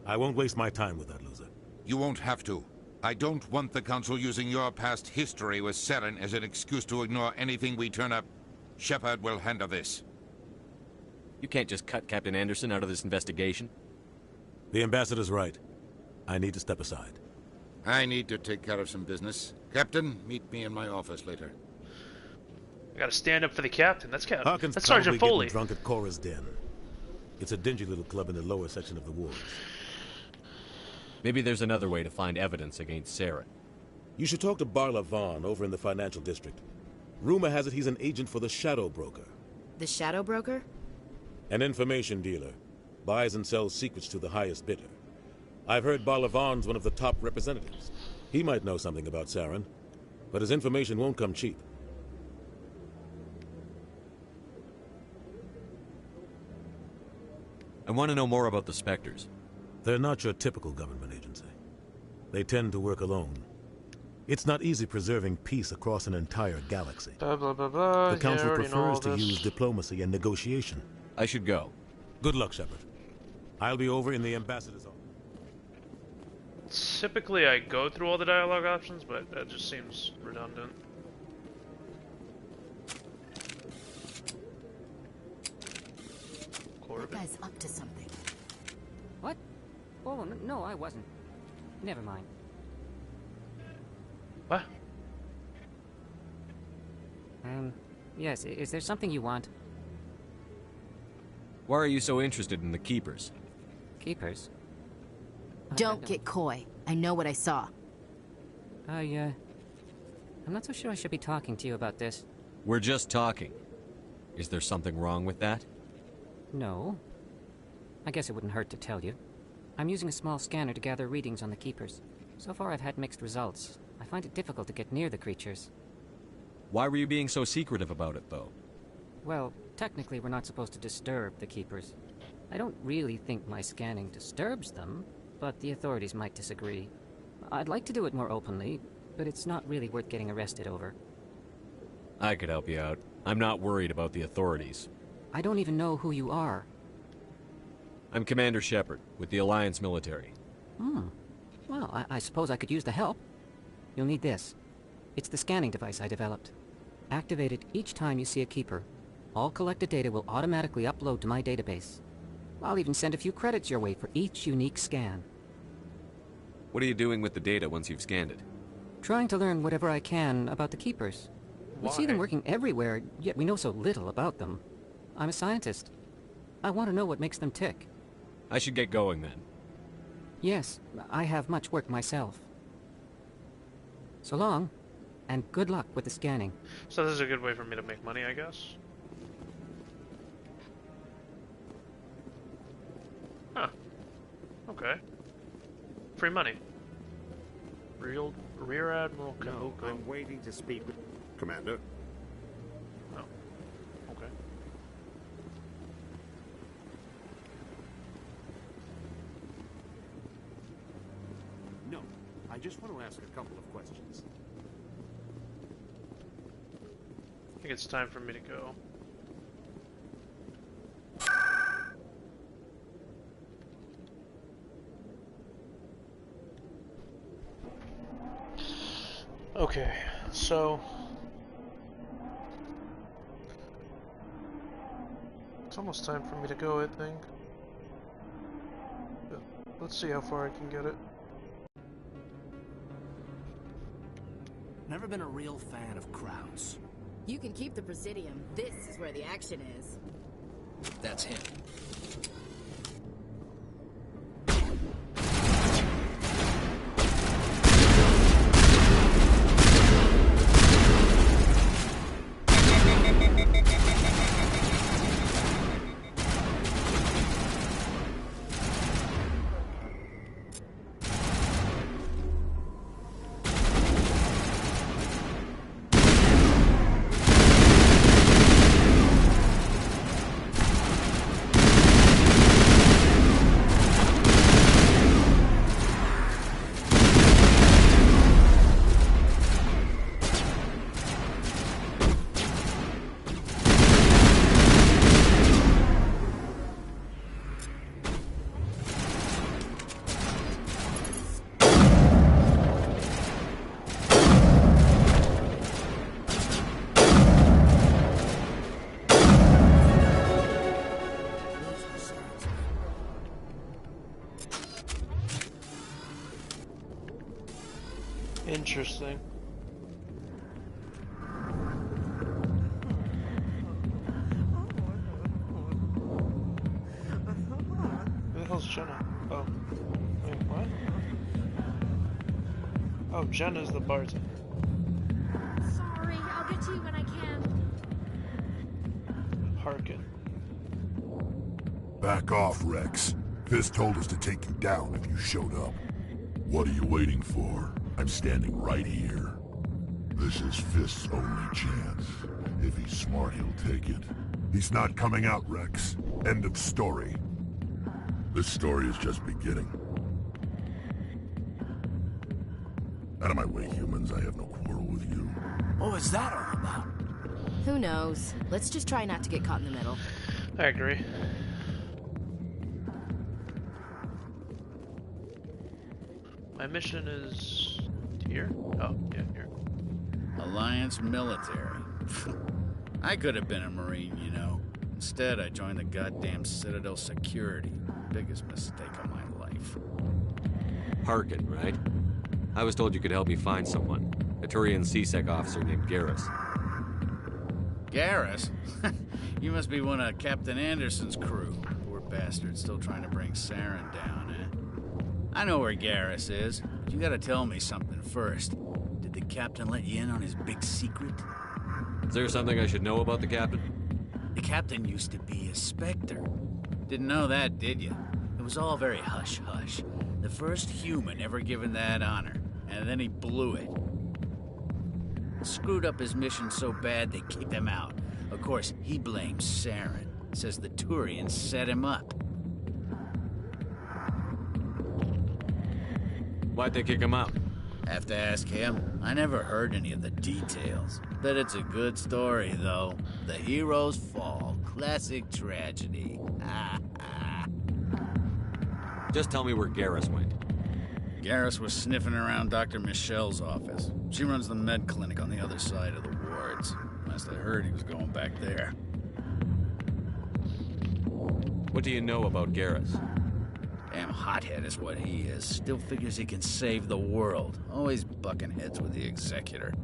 I won't waste my time with that loser. You won't have to. I don't want the Council using your past history with Saren as an excuse to ignore anything we turn up. Shepard will handle this. You can't just cut Captain Anderson out of this investigation. The Ambassador's right. I need to step aside. I need to take care of some business. Captain, meet me in my office later. I gotta stand up for the captain. That's Captain. Harkin's That's Sergeant probably Foley. getting drunk at Cora's Den. It's a dingy little club in the lower section of the ward. Maybe there's another way to find evidence against Saren. You should talk to Barla Vaughn over in the financial district. Rumor has it he's an agent for the Shadow Broker. The Shadow Broker? An information dealer. Buys and sells secrets to the highest bidder. I've heard Barla Vaughn's one of the top representatives. He might know something about Saren, but his information won't come cheap. I want to know more about the Spectres. They're not your typical government agency. They tend to work alone. It's not easy preserving peace across an entire galaxy. Blah, blah, blah, blah. The Council Yeah, I already know all prefers to this. use diplomacy and negotiation. I should go. Good luck, Shepard. I'll be over in the ambassador's office. Typically, I go through all the dialogue options, but that just seems redundant. That guy's up to something. What? Oh, no, I wasn't. Never mind. What? Yes, is there something you want? Why are you so interested in the Keepers? Keepers? Don't get coy. I know what I saw. I'm not so sure I should be talking to you about this. We're just talking. Is there something wrong with that? No. I guess it wouldn't hurt to tell you. I'm using a small scanner to gather readings on the Keepers. So far I've had mixed results. I find it difficult to get near the creatures. Why were you being so secretive about it, though? Well, technically we're not supposed to disturb the Keepers. I don't really think my scanning disturbs them, but the authorities might disagree. I'd like to do it more openly, but it's not really worth getting arrested over. I could help you out. I'm not worried about the authorities. I don't even know who you are. I'm Commander Shepard, with the Alliance military. Well, I suppose I could use the help. You'll need this. It's the scanning device I developed. Activate it each time you see a Keeper. All collected data will automatically upload to my database. I'll even send a few credits your way for each unique scan. What are you doing with the data once you've scanned it? Trying to learn whatever I can about the Keepers. We see them working everywhere, yet we know so little about them. I'm a scientist. I want to know what makes them tick. I should get going then. Yes, I have much work myself. So long, and good luck with the scanning. So this is a good way for me to make money, I guess. Huh. Okay. Free money. Rear Admiral Kabuko. No, I'm waiting to speak with Commander. Oh. Okay. No, I just want to ask a couple of questions. I think it's time for me to go. Okay, so it's almost time for me to go, I think. But let's see how far I can get it. Never been a real fan of crowds. You can keep the Presidium. This is where the action is. That's him. Interesting. Who the hell's Jenna? Oh. Wait, what? Oh, Jenna. Jenna's the bartender. Sorry, I'll get to you when I can. Harkin. Back off, Rex. Fist told us to take you down if you showed up. What are you waiting for? I'm standing right here. This is Fist's only chance. If he's smart, he'll take it. He's not coming out, Rex. End of story. This story is just beginning. Out of my way, humans. I have no quarrel with you. What was that all about? Who knows? Let's just try not to get caught in the middle. I agree. My mission is here? Oh, yeah, here. Alliance military. I could have been a Marine, you know. Instead, I joined the goddamn Citadel security. Biggest mistake of my life. Harkin, right? I was told you could help me find someone. A Turian C-Sec officer named Garrus. Garrus? You must be one of Captain Anderson's crew. Poor bastard, still trying to bring Saren down, eh? I know where Garrus is, but you gotta tell me something first. Did the captain let you in on his big secret? Is there something I should know about the captain? The captain used to be a Spectre. Didn't know that, did you? It was all very hush-hush. The first human ever given that honor, and then he blew it. Screwed up his mission so bad they kicked him out. Of course, he blames Saren. Says the Turians set him up. Why'd they kick him out? Have to ask him. I never heard any of the details. Bet it's a good story, though. The heroes fall. Classic tragedy. Just tell me where Garrus went. Garrus was sniffing around Dr. Michelle's office. She runs the med clinic on the other side of the wards. Last I heard, he was going back there. What do you know about Garrus? Damn hothead is what he is. Still figures he can save the world. Always bucking heads with the Executor.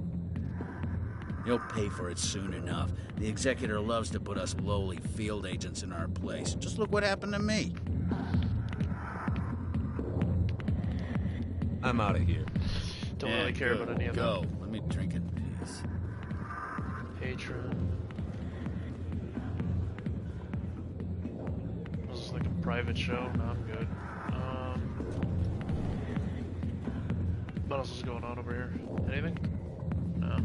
He'll pay for it soon enough. The Executor loves to put us lowly field agents in our place. Just look what happened to me. I'm out of here. Don't really care about any of them. Go. Let me drink in peace. Patron. This is like a private show. No, I'm good. What else is going on over here? Anything? No.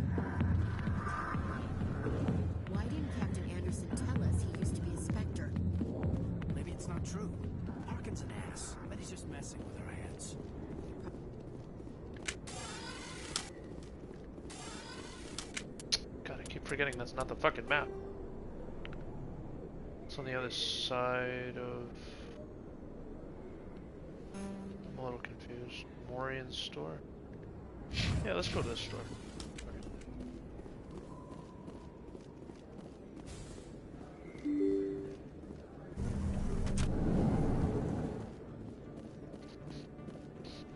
Why didn't Captain Anderson tell us he used to be a Spectre? Maybe it's not true. Harkin's an ass. But he's just messing with our heads. God, I keep forgetting that's not the fucking map. It's on the other side of... I'm a little confused. Morian's store? Yeah, let's go to this store.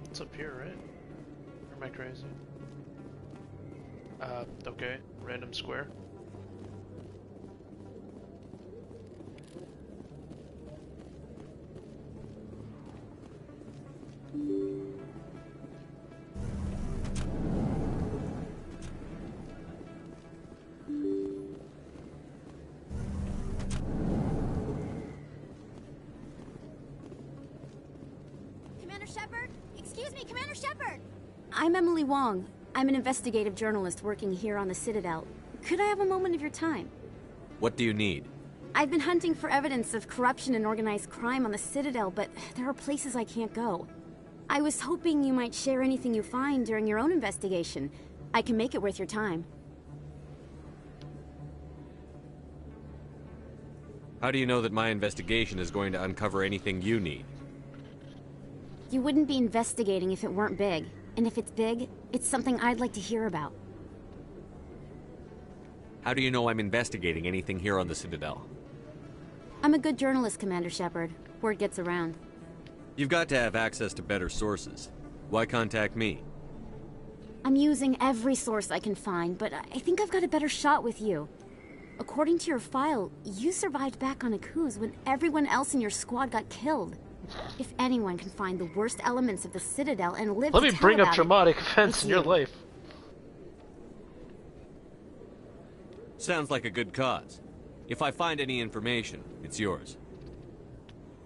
It's up here, right? Or am I crazy? Okay. Random square. Commander Shepard? Excuse me, Commander Shepard! I'm Emily Wong. I'm an investigative journalist working here on the Citadel. Could I have a moment of your time? What do you need? I've been hunting for evidence of corruption and organized crime on the Citadel, but there are places I can't go. I was hoping you might share anything you find during your own investigation. I can make it worth your time. How do you know that my investigation is going to uncover anything you need? You wouldn't be investigating if it weren't big. And if it's big, it's something I'd like to hear about. How do you know I'm investigating anything here on the Citadel? I'm a good journalist, Commander Shepard. Word gets around. You've got to have access to better sources. Why contact me? I'm using every source I can find, but I think I've got a better shot with you. According to your file, you survived back on Akuz when everyone else in your squad got killed. If anyone can find the worst elements of the Citadel and live Let to me tell bring up about traumatic it, events it's in your you. life. Sounds like a good cause. If I find any information, it's yours.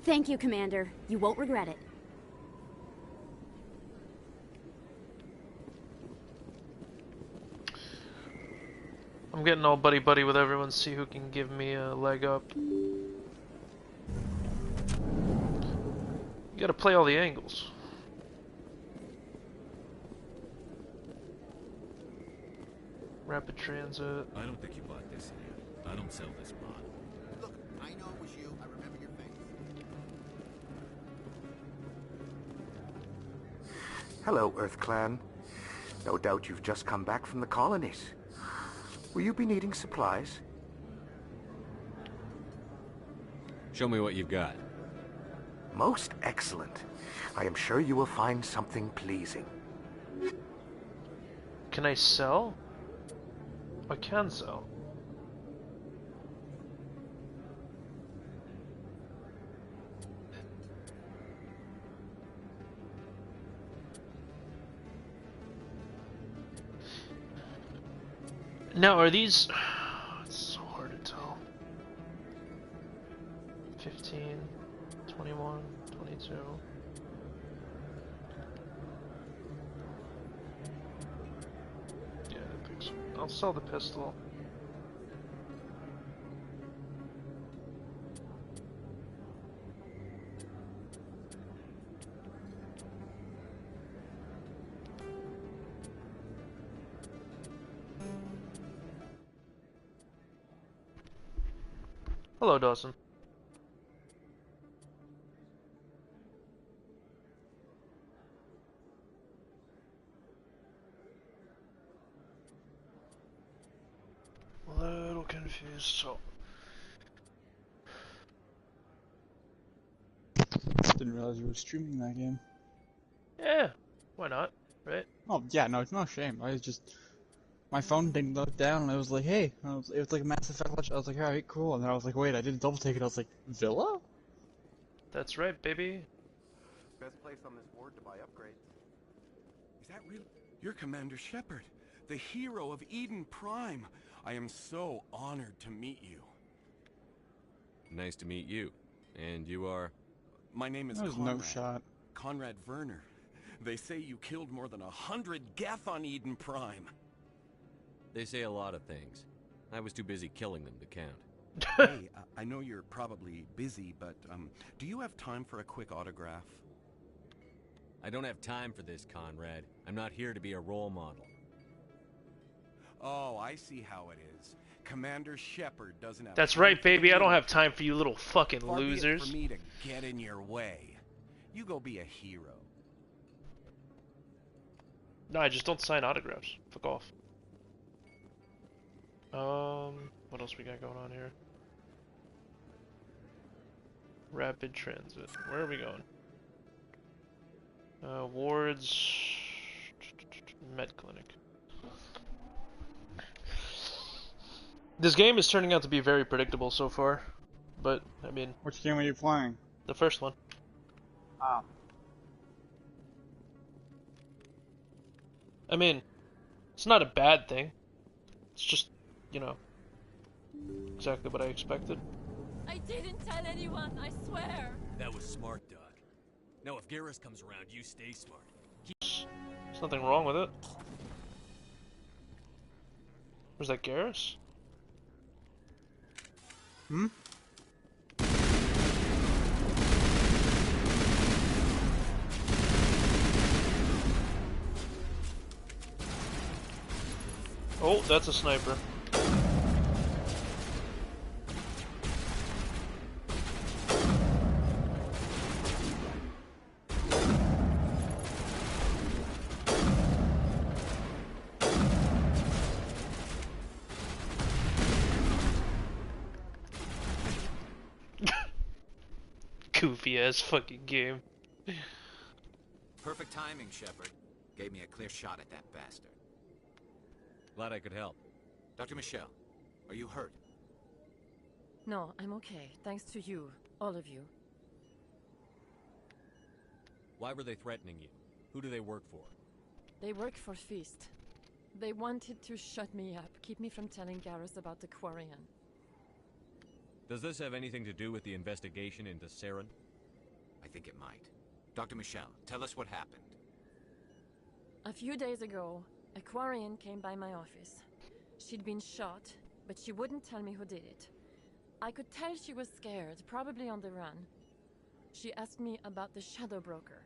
Thank you, Commander. You won't regret it. I'm getting all buddy-buddy with everyone, see who can give me a leg up. You gotta play all the angles. Rapid transit. I don't think you bought this here. I don't sell this mod. Look, I know it was you. I remember your face. Hello, Earth Clan. No doubt you've just come back from the colonies. Will you be needing supplies? Show me what you've got. Most excellent. I am sure you will find something pleasing. Can I sell? I can sell. Now, are these... It's so hard to tell. 15, 21, 22... Yeah, that picks... I'll sell the pistol. Hello, Dawson. A little confused, so... Didn't realize you were streaming that game. Yeah, why not, right? Oh, yeah, no, it's no shame. I was just... My phone didn't look down, and I was like, hey. It was like a Mass Effect launch. I was like, alright, cool. And then I was like, wait, I didn't double take it. I was like, Villa? That's right, baby. Best place on this board to buy upgrades. Is that real? You're Commander Shepard, the hero of Eden Prime. I am so honored to meet you. Nice to meet you. And you are? My name is That was Conrad. no shot. Conrad Werner. They say you killed more than 100 Geth on Eden Prime. They say a lot of things. I was too busy killing them to count. Hey, I know you're probably busy, but do you have time for a quick autograph? I don't have time for this, Conrad. I'm not here to be a role model. Oh, I see how it is. Commander Shepard doesn't have That's time right, for baby. you. I don't have time for you little fucking Far be it losers. for me to get in your way. You go be a hero. No, I just don't sign autographs. Fuck off. What else we got going on here? Rapid transit. Where are we going? Wards... Med clinic. This game is turning out to be very predictable so far, but, I mean... Which game are you playing? The first one. Ah. I mean, it's not a bad thing. It's just, you know, exactly what I expected. I didn't tell anyone, I swear. That was smart, Doug. Now if Garrus comes around, you stay smart. There's nothing wrong with it. Was that Garrus? Hmm? Oh, that's a sniper. Goofy ass fucking game. Perfect timing, Shepard. Gave me a clear shot at that bastard. Glad I could help. Dr. Michelle, are you hurt? No, I'm okay. Thanks to you. All of you. Why were they threatening you? Who do they work for? They work for Feast. They wanted to shut me up, keep me from telling Garrus about the Quarian. Does this have anything to do with the investigation into Saren? I think it might. Dr. Michelle, tell us what happened. A few days ago, a Quarian came by my office. She'd been shot, but she wouldn't tell me who did it. I could tell she was scared, probably on the run. She asked me about the Shadow Broker.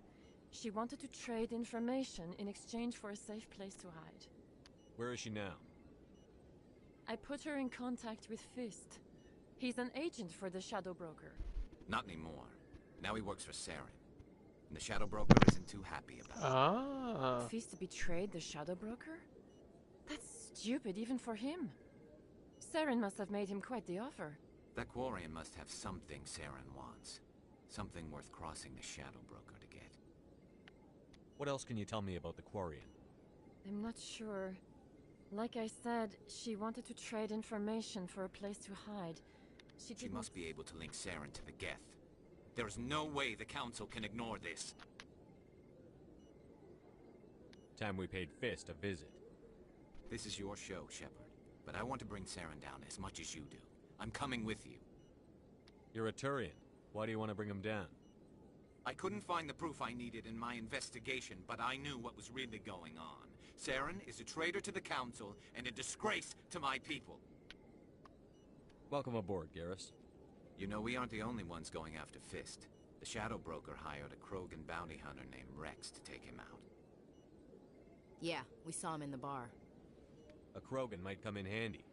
She wanted to trade information in exchange for a safe place to hide. Where is she now? I put her in contact with Fist. He's an agent for the Shadow Broker. Not anymore. Now he works for Saren. And the Shadow Broker isn't too happy about it. Ah. Fist betrayed the Shadow Broker? That's stupid even for him. Saren must have made him quite the offer. That Quarian must have something Saren wants. Something worth crossing the Shadow Broker to get. What else can you tell me about the Quarian? I'm not sure. Like I said, she wanted to trade information for a place to hide. She must be able to link Saren to the Geth. There is no way the Council can ignore this. Time we paid Fist a visit. This is your show, Shepard. But I want to bring Saren down as much as you do. I'm coming with you. You're a Turian. Why do you want to bring him down? I couldn't find the proof I needed in my investigation, but I knew what was really going on. Saren is a traitor to the Council and a disgrace to my people. Welcome aboard, Garrus. You know, we aren't the only ones going after Fist. The Shadow Broker hired a Krogan bounty hunter named Rex to take him out. Yeah, we saw him in the bar. A Krogan might come in handy.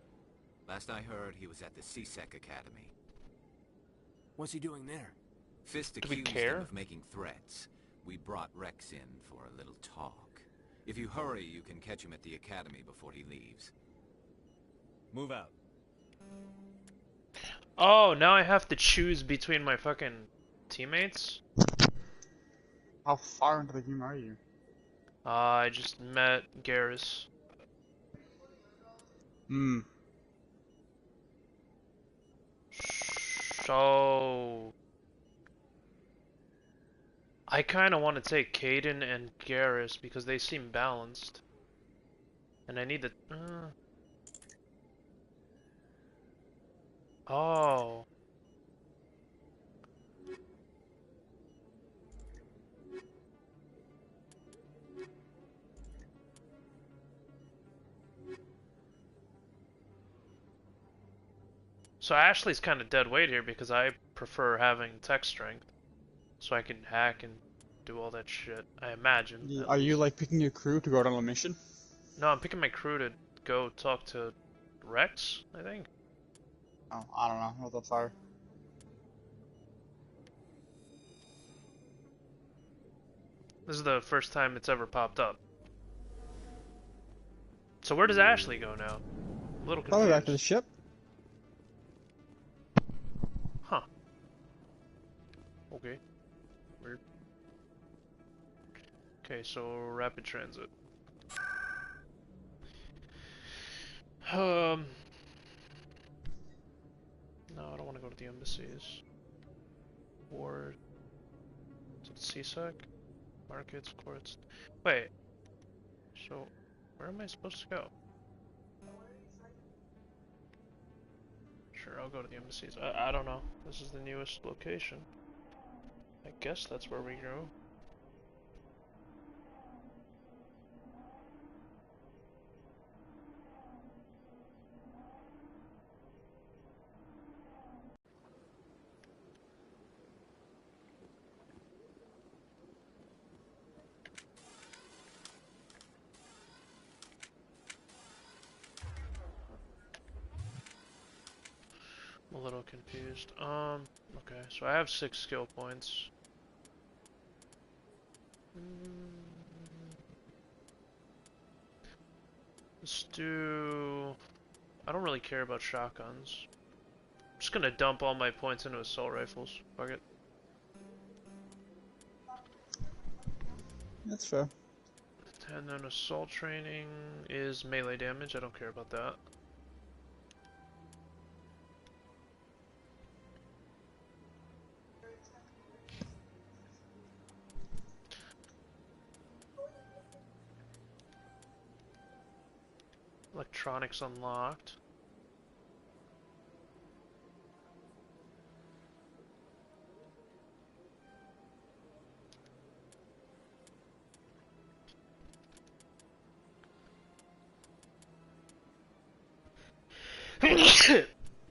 Last I heard, he was at the CSEC Academy. What's he doing there? Fist accused him of making threats. We brought Rex in for a little talk. If you hurry, you can catch him at the Academy before he leaves. Move out. Oh, now I have to choose between my fucking teammates? How far into the game are you? I just met Garrus. So... I kinda want to take Caden and Garrus because they seem balanced. And I need the... Oh... So Ashley's kind of dead weight here because I prefer having tech strength, so I can hack and do all that shit. I imagine. Are you like picking your crew to go out on a mission? No, I'm picking my crew to go talk to Rex, I think. Oh, I don't know. What the fire? This is the first time it's ever popped up. So where does Ashley go now? A little confused. Probably back to the ship. Huh. Okay. Weird. Okay, so rapid transit. No, I don't want to go to the embassies. Or to the CSEC? Markets, courts. Wait. So, where am I supposed to go? Sure, I'll go to the embassies. I don't know. This is the newest location. I guess that's where we go. I'm a little confused. Okay, so I have 6 skill points. Let's do... I don't really care about shotguns. I'm just gonna dump all my points into assault rifles. Fuck it. That's fair. And then assault training is melee damage. I don't care about that. Electronics unlocked.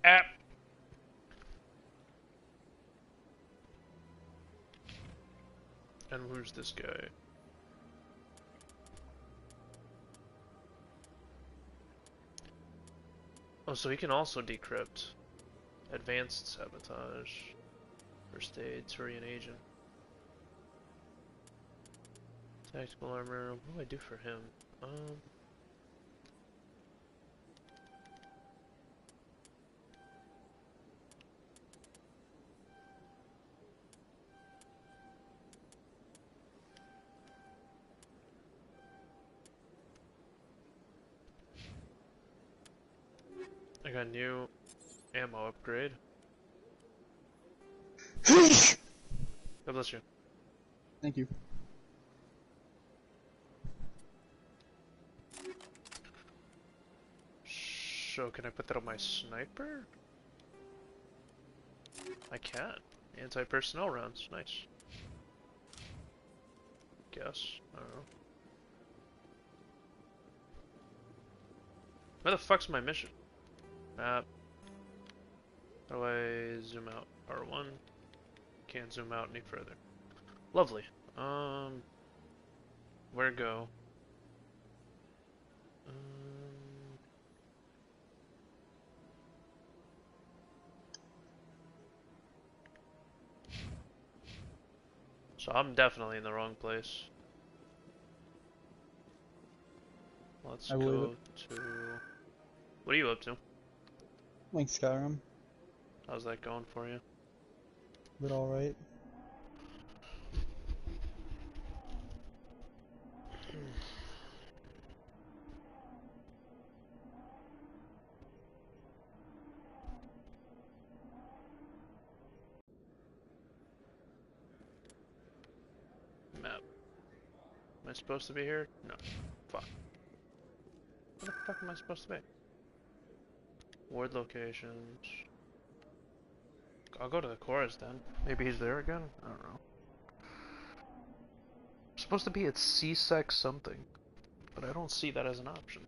App. And who's this guy? Oh, so he can also decrypt. Advanced sabotage. First aid, Turian agent. Tactical armor. What do I do for him? I got new ammo upgrade. God bless you. Thank you. So can I put that on my sniper? I can. Anti-personnel rounds. Nice. Guess. I don't know. Where the fuck's my mission? Map. How do I zoom out? R1. Can't zoom out any further. Lovely. Where go? So I'm definitely in the wrong place. Let's go to... What are you up to? Like Skyrim. How's that going for you? But alright. Map. Am I supposed to be here? No. Fuck. Where the fuck am I supposed to be? Ward locations. I'll go to the chorus then. Maybe he's there again? I don't know. I'm supposed to be at C-Sec something, but I don't see that as an option.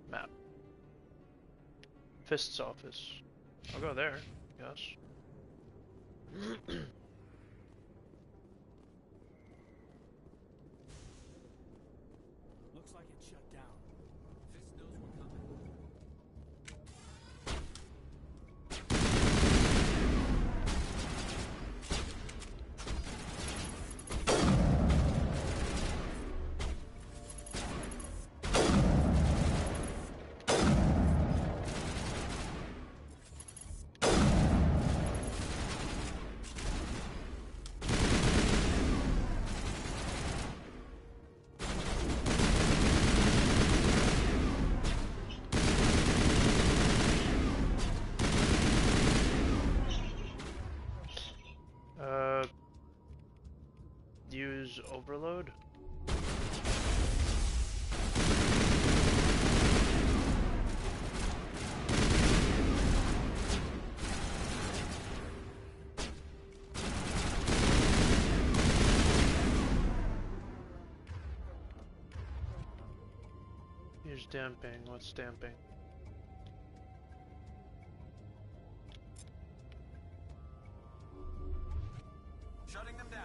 Map. Fist's office. I'll go there, yes. Looks like it's shut down. Fist knows we're coming. Use overload. Use damping. What's damping? Shutting them down.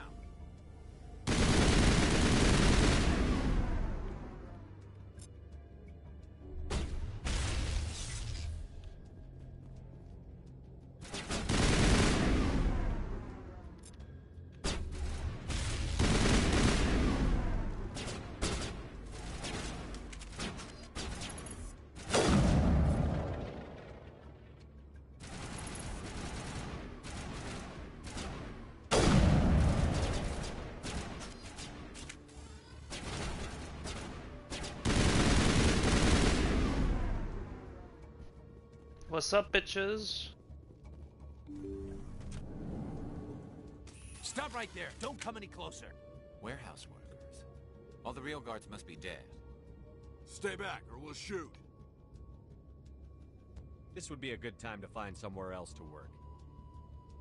What's up, bitches? Stop right there. Don't come any closer. Warehouse workers. All the real guards must be dead. Stay back, or we'll shoot. This would be a good time to find somewhere else to work.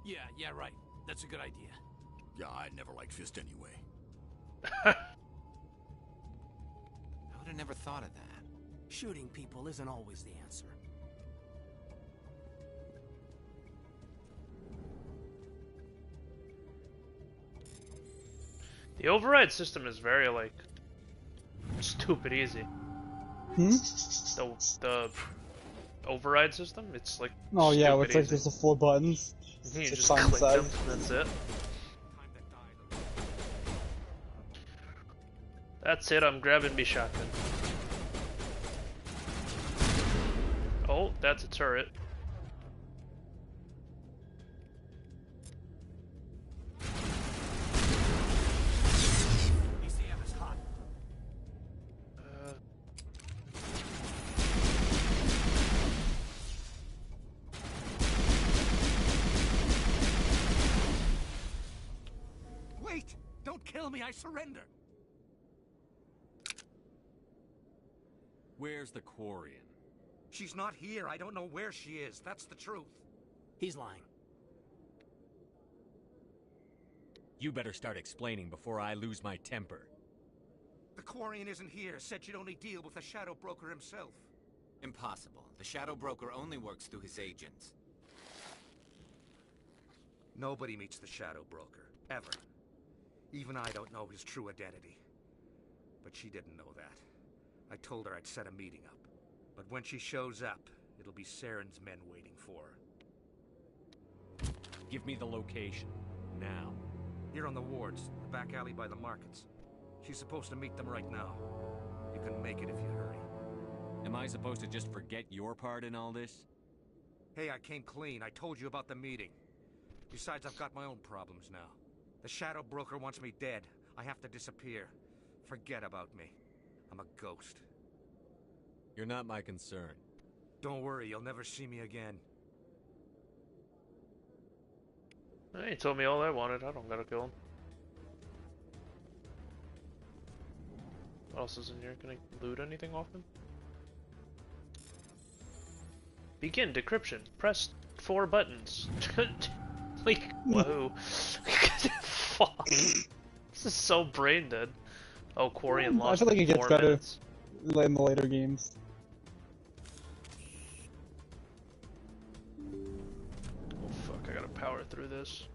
Yeah, right. That's a good idea. Yeah, I never liked Fist anyway. I would have never thought of that. Shooting people isn't always the answer. The override system is very, like, stupid easy. The override system, it's like Oh yeah, stupid it's like easy. just the 4 buttons. You It's just fine click size. them, and that's it. That's it, I'm grabbing me shotgun. Oh, that's a turret. ECM is hot. Wait! Don't kill me, I surrender! Where's the Quarian? She's not here. I don't know where she is. That's the truth. He's lying. You better start explaining before I lose my temper. The Quarian isn't here. Said she'd only deal with the Shadow Broker himself. Impossible. The Shadow Broker only works through his agents. Nobody meets the Shadow Broker. Ever. Even I don't know his true identity. But she didn't know that. I told her I'd set a meeting up. But when she shows up, it'll be Saren's men waiting for her. Give me the location. Now. Here on the wards, the back alley by the markets. She's supposed to meet them right now. You can make it if you hurry. Am I supposed to just forget your part in all this? Hey, I came clean. I told you about the meeting. Besides, I've got my own problems now. The Shadow Broker wants me dead. I have to disappear. Forget about me. I'm a ghost. You're not my concern. Don't worry, you'll never see me again. He told me all I wanted. I don't gotta kill him. What else is in here? Can I loot anything off him? Begin decryption. Press 4 buttons. Like, whoa. Fuck. This is so brain dead. Oh, Quarian I launched feel like it in gets 4 better minutes. in the later games. Oh fuck, I gotta power through this.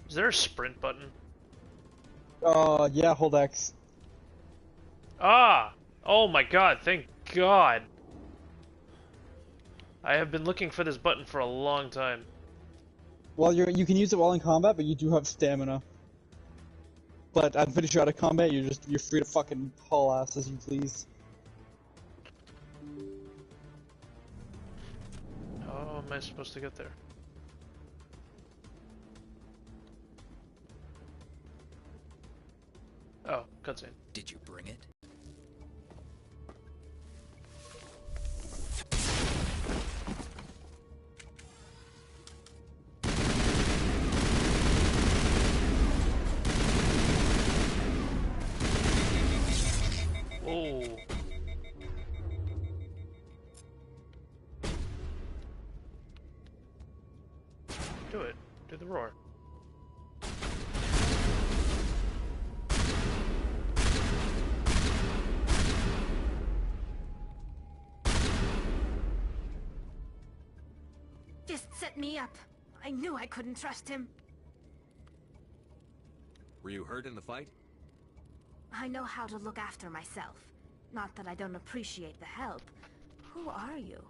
Is there a sprint button? Yeah, hold X. Ah! Oh my god, thank god! I have been looking for this button for a long time. Well, you can use it while in combat, but you do have stamina. But I'm pretty sure out of combat, you're free to fucking haul ass as you please. How am I supposed to get there? Oh, cutscene. Did you bring it? Oh. Do it. Do the roar. Just set me up. I knew I couldn't trust him. Were you hurt in the fight? I know how to look after myself. Not that I don't appreciate the help. Who are you?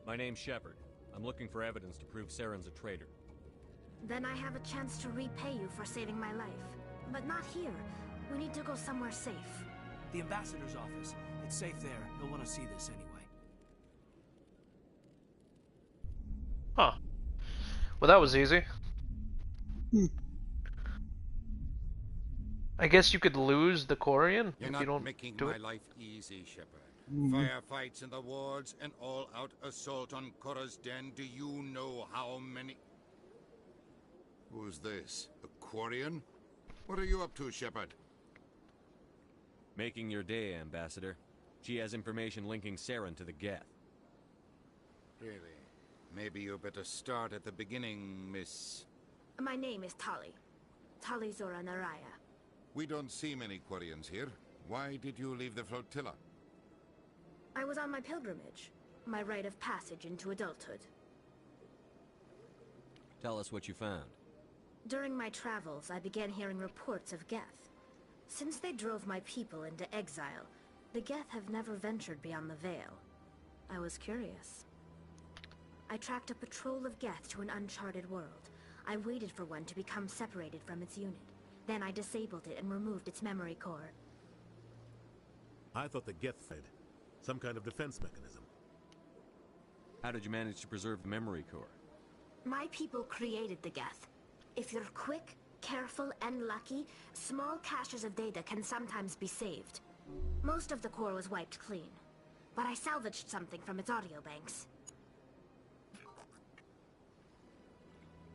My name's Shepard. I'm looking for evidence to prove Saren's a traitor. Then I have a chance to repay you for saving my life. But not here. We need to go somewhere safe. The ambassador's office. It's safe there. He'll want to see this anyway. Huh. Well, that was easy. I guess you could lose the Quarian You're if not you don't making do my it. life easy, Shepard. Firefights in the wards, an all-out assault on Korra's den. Do you know how many... Who's this? A Quarian? What are you up to, Shepard? Making your day, Ambassador. She has information linking Saren to the Geth. Really? Maybe you better start at the beginning, Miss... My name is Tali. Tali Vilameadaraia. We don't see many Quarians here. Why did you leave the flotilla? I was on my pilgrimage. My rite of passage into adulthood. Tell us what you found. During my travels, I began hearing reports of Geth. Since they drove my people into exile, the Geth have never ventured beyond the Veil. I was curious. I tracked a patrol of Geth to an uncharted world. I waited for one to become separated from its unit. Then I disabled it and removed its memory core. I thought the Geth had some kind of defense mechanism. How did you manage to preserve the memory core? My people created the Geth. If you're quick, careful, and lucky, small caches of data can sometimes be saved. Most of the core was wiped clean, but I salvaged something from its audio banks.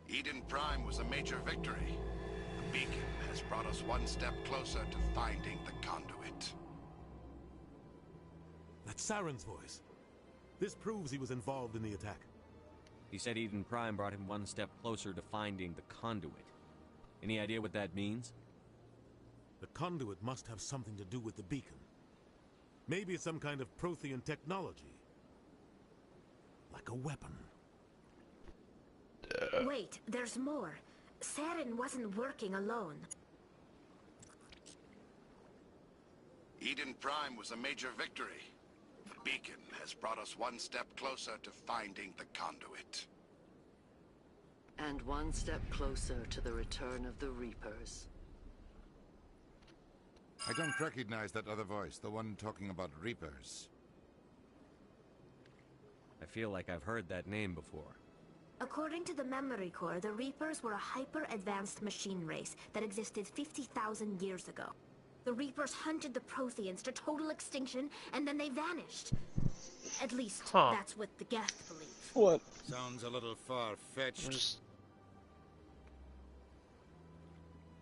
Eden Prime was a major victory. The beacon has brought us one step closer to finding the conduit. That's Saren's voice. This proves he was involved in the attack. He said Eden Prime brought him one step closer to finding the conduit. Any idea what that means? The conduit must have something to do with the beacon. Maybe it's some kind of Prothean technology. Like a weapon. Wait, there's more. Saren wasn't working alone. Eden Prime was a major victory. The beacon has brought us one step closer to finding the conduit. And one step closer to the return of the Reapers. I don't recognize that other voice, the one talking about Reapers. I feel like I've heard that name before. According to the memory core, the Reapers were a hyper-advanced machine race that existed 50,000 years ago. The Reapers hunted the Protheans to total extinction, and then they vanished. At least, that's what the Geth believe. What? Sounds a little far-fetched.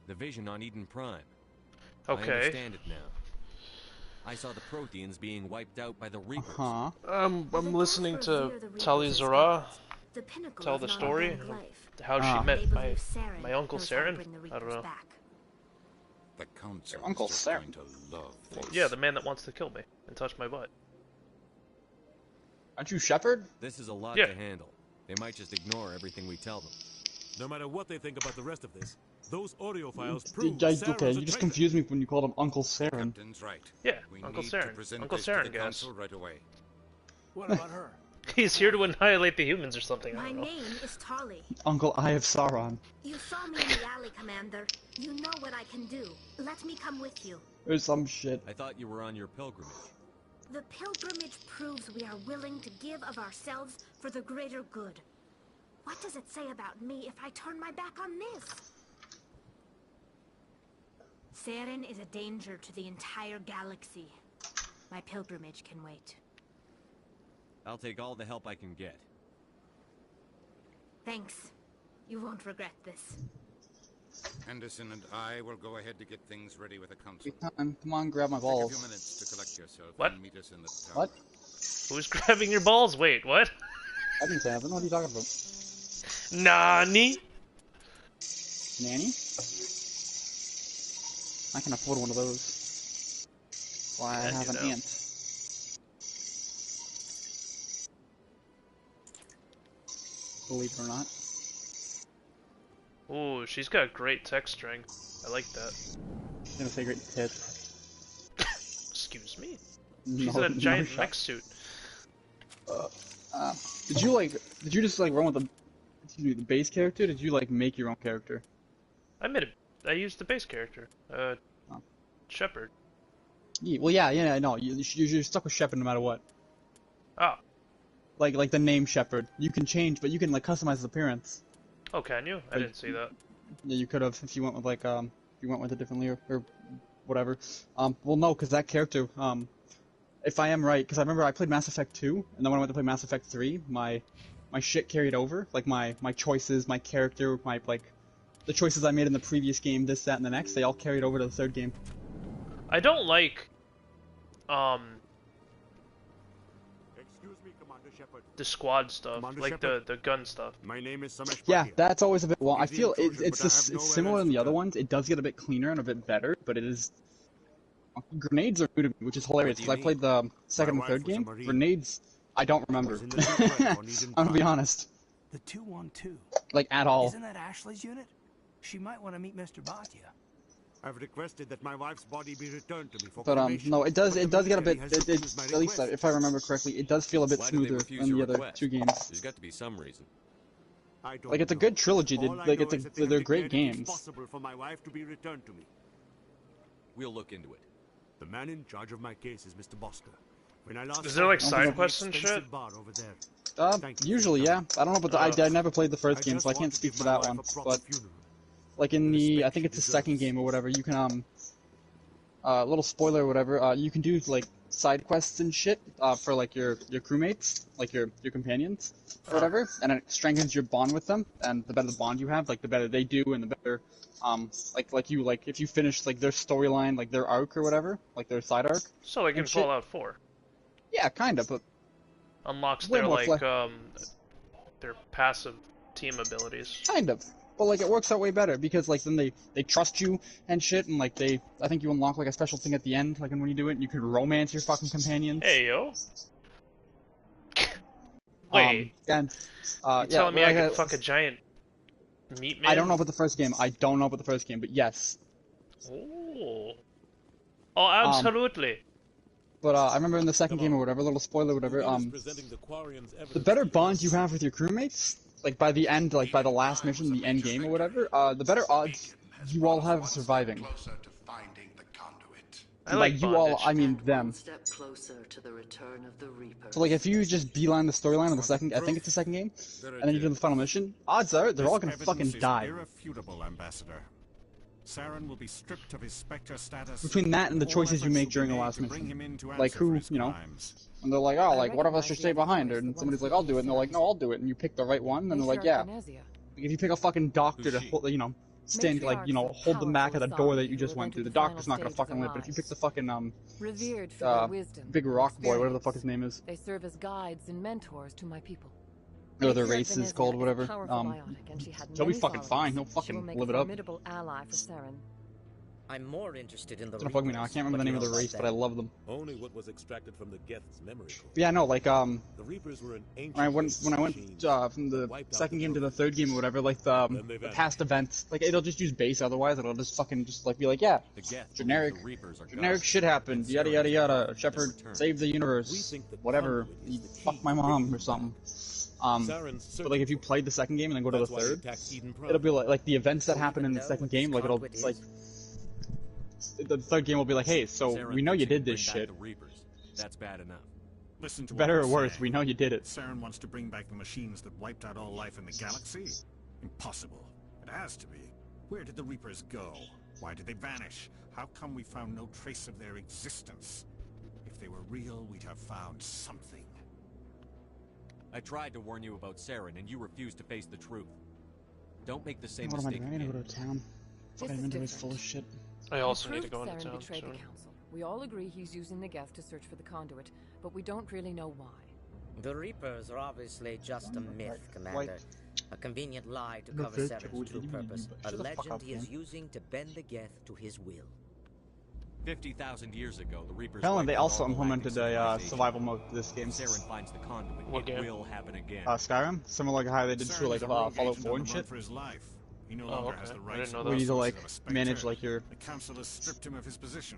The vision on Eden Prime. Okay. I understand it now. I saw the Protheans being wiped out by the Reapers. I'm listening to Tali Zara tell the story of how she met my Uncle Saren. I don't know. The council Uncle is Saren. going to love this. Yeah, the man that wants to kill me and touch my butt. Aren't you Shepard? This is a lot Yeah. to handle. They might just ignore everything we tell them. No matter what they think about the rest of this, those audio files prove Okay, Saren's a you just traitor. confused me when you called him Uncle Saren. Captain's right. Yeah, We Uncle need to Saren. present Uncle this to Saren, the guys. council right away. What about her? He's here to annihilate the humans or something. I My don't know. name is Tali. Uncle Eye of Sauron. You saw me in the alley, Commander. You know what I can do. Let me come with you. Or some shit. I thought you were on your pilgrimage. The pilgrimage proves we are willing to give of ourselves for the greater good. What does it say about me if I turn my back on this? Saren is a danger to the entire galaxy. My pilgrimage can wait. I'll take all the help I can get. Thanks. You won't regret this. Henderson and I will go ahead to get things ready with the council. Come on, grab my Take a few balls. minutes to collect yourself What? and meet us in the tower. What? Who's grabbing your balls? Wait, what? I didn't say nothing. What are you talking about? Nani? Nanny? I can afford one of those. Why, I Yeah, have you an know. aunt. Believe it or not. Ooh, she's got great text strength. I like that. I'm gonna say great tits. It's me. She's No, in a giant shot. mech suit. Did you just like run with the base character? Did you like make your own character? I used the base character. Shepard. Yeah, well, yeah, no, you're stuck with Shepard no matter what. Ah. Like the name Shepard. You can change, but you can like customize his appearance. Oh, can you? I didn't see that. Yeah, you could have if you went with like if you went with it differently or whatever. Well, no, because that character, if I am right, because I remember I played Mass Effect 2, and then when I went to play Mass Effect 3, my shit carried over, like my choices, my character, my like the choices I made in the previous game, this, that, and the next, they all carried over to the third game. I don't like the squad stuff, Commander like Shepard. the gun stuff. My name is Samesh Yeah, Bhatia. that's always a bit. Well, I Easy feel intrusion, it's but I have no similar than evidence the to other that. ones. It does get a bit cleaner and a bit better, but it is. Grenades are new to me, which is hilarious because I played the second and third game. Grenades, I don't remember. I'm gonna be honest. The 212. Like at all. Isn't that Ashley's unit? She might want to meet Mr. Bhatia. I've requested that my wife's body be returned to me for But cremation, no, it does but the get a bit. military has refused my At least request. if I remember correctly, it does feel a bit Why did they smoother refuse than your the other request? two games. There's got to be some reason. I don't Like it's a know. good trilogy. All I Like know it's is that they have they're great declared it is games. possible for my wife to be returned to me. We'll look into it. The man in charge of my case is Mr. Bosker. When I last Is there, like, saw him, side he was in the quests and expensive shit? bar over there. Thank you. Usually, yeah. I don't know, but I never played the first I game, just so I want can't to speak give for my that wife one. a proper But funeral. like in the, respect I think she it's the second deserves. game or whatever, you can little spoiler or whatever, you can do like side quests and shit for like your crewmates, like your companions or whatever, and it strengthens your bond with them. And the better the bond you have, like the better they do, and the better like if you finish like their storyline, like their arc or whatever, like their side arc. So like in and shit. Fallout 4. Yeah, kind of, but Unlocks way their more like their passive team abilities. kind of. But like it works out way better because like then they trust you and shit, and like I think you unlock like a special thing at the end, like when you do it, and you can romance your fucking companions. Hey yo. Wait. And You telling me like, I could fuck a giant meat man? I don't know about the first game. But yes. Oh. Oh, absolutely. But I remember in the second game or whatever, little spoiler, whatever. The better bond you have with your crewmates, like by the end, like by the last mission, the end game or whatever, the better odds you all have of surviving. I like you all, bondage. I mean them. One step closer to the return of the Reapers. So like if you just beeline the storyline of the second, I think it's the second game, and then you do the final mission, odds are they're all gonna fucking die. Irrefutable, Ambassador. Saren will be stripped of his Spectre status. Between that and the All choices you efforts make will during be the made last to bring mission. him into Like answer for who, his you know, crimes. and they're like, oh, like one of us should stay behind, and somebody's like, I'll do it, and they're like, no, I'll do it, and you pick the right one, and they're like, yeah. Like, if you pick a fucking doctor to, you know, stand, like, you know, hold them back at the door that you just went through, the doctor's not gonna fucking live, but if you pick the fucking, Revered for their wisdom, big rock boy, whatever the fuck his name is, they serve as guides and mentors to my people. or their race is called, whatever, he'll be fucking fine, he'll She will fucking make live a it up. formidable ally for Saren. I'm more interested in the Don't bug me now, I can't remember the name of the race, but I love them. Only what was extracted from the Geth's memory core. Yeah, no, like, The Reapers were an ancient when race I of went machines from that the wiped out second the game to the Elders. third game or whatever, like the past events, like it'll just use base. Otherwise, it'll just fucking just like be like, yeah, generic shit happened, yada yada yada. Shepard saved the universe, whatever. He fucked my mom or something. But like if you played the second game and then go to the That's why he third, attacked Eden Prime. it'll be like the events that happen in the second game, like it'll it's like the third game will be like, hey, so we know you did this shit. That's bad enough. Listen to Better what or I'm worse, saying. we know you did it. Saren wants to bring back the machines that wiped out all life in the galaxy? Impossible. It has to be. Where did the Reapers go? Why did they vanish? How come we found no trace of their existence? If they were real, we'd have found something. I tried to warn you about Saren, and you refused to face the truth. Don't make the same What am I mistake doing? I need to again. go to town. This Fucking is inventory's different. full of shit. I also We need to proved go into Saren town betrayed soon. the council. We all agree he's using the Geth to search for the conduit, but we don't really know why. The Reapers are obviously just a myth, Commander. Like, A convenient lie to the cover virtue Saren's true purpose. A Shut the fuck legend up, he is man. using to bend the Geth to his will. 50,000 years ago, the Reapers. Hell, and they wiped out also all the implemented Galactic a civilization. survival mode to this game. If Saren finds the conduit, What it game? will happen again. Skyrim, similar to how they did to Saren like is a rogue Fallout agent 4 on and the run shit. for his life. He no Oh, longer okay. has the I rights didn't know or that. We need to resources like of a Spectre. manage like your The council has stripped him of his position.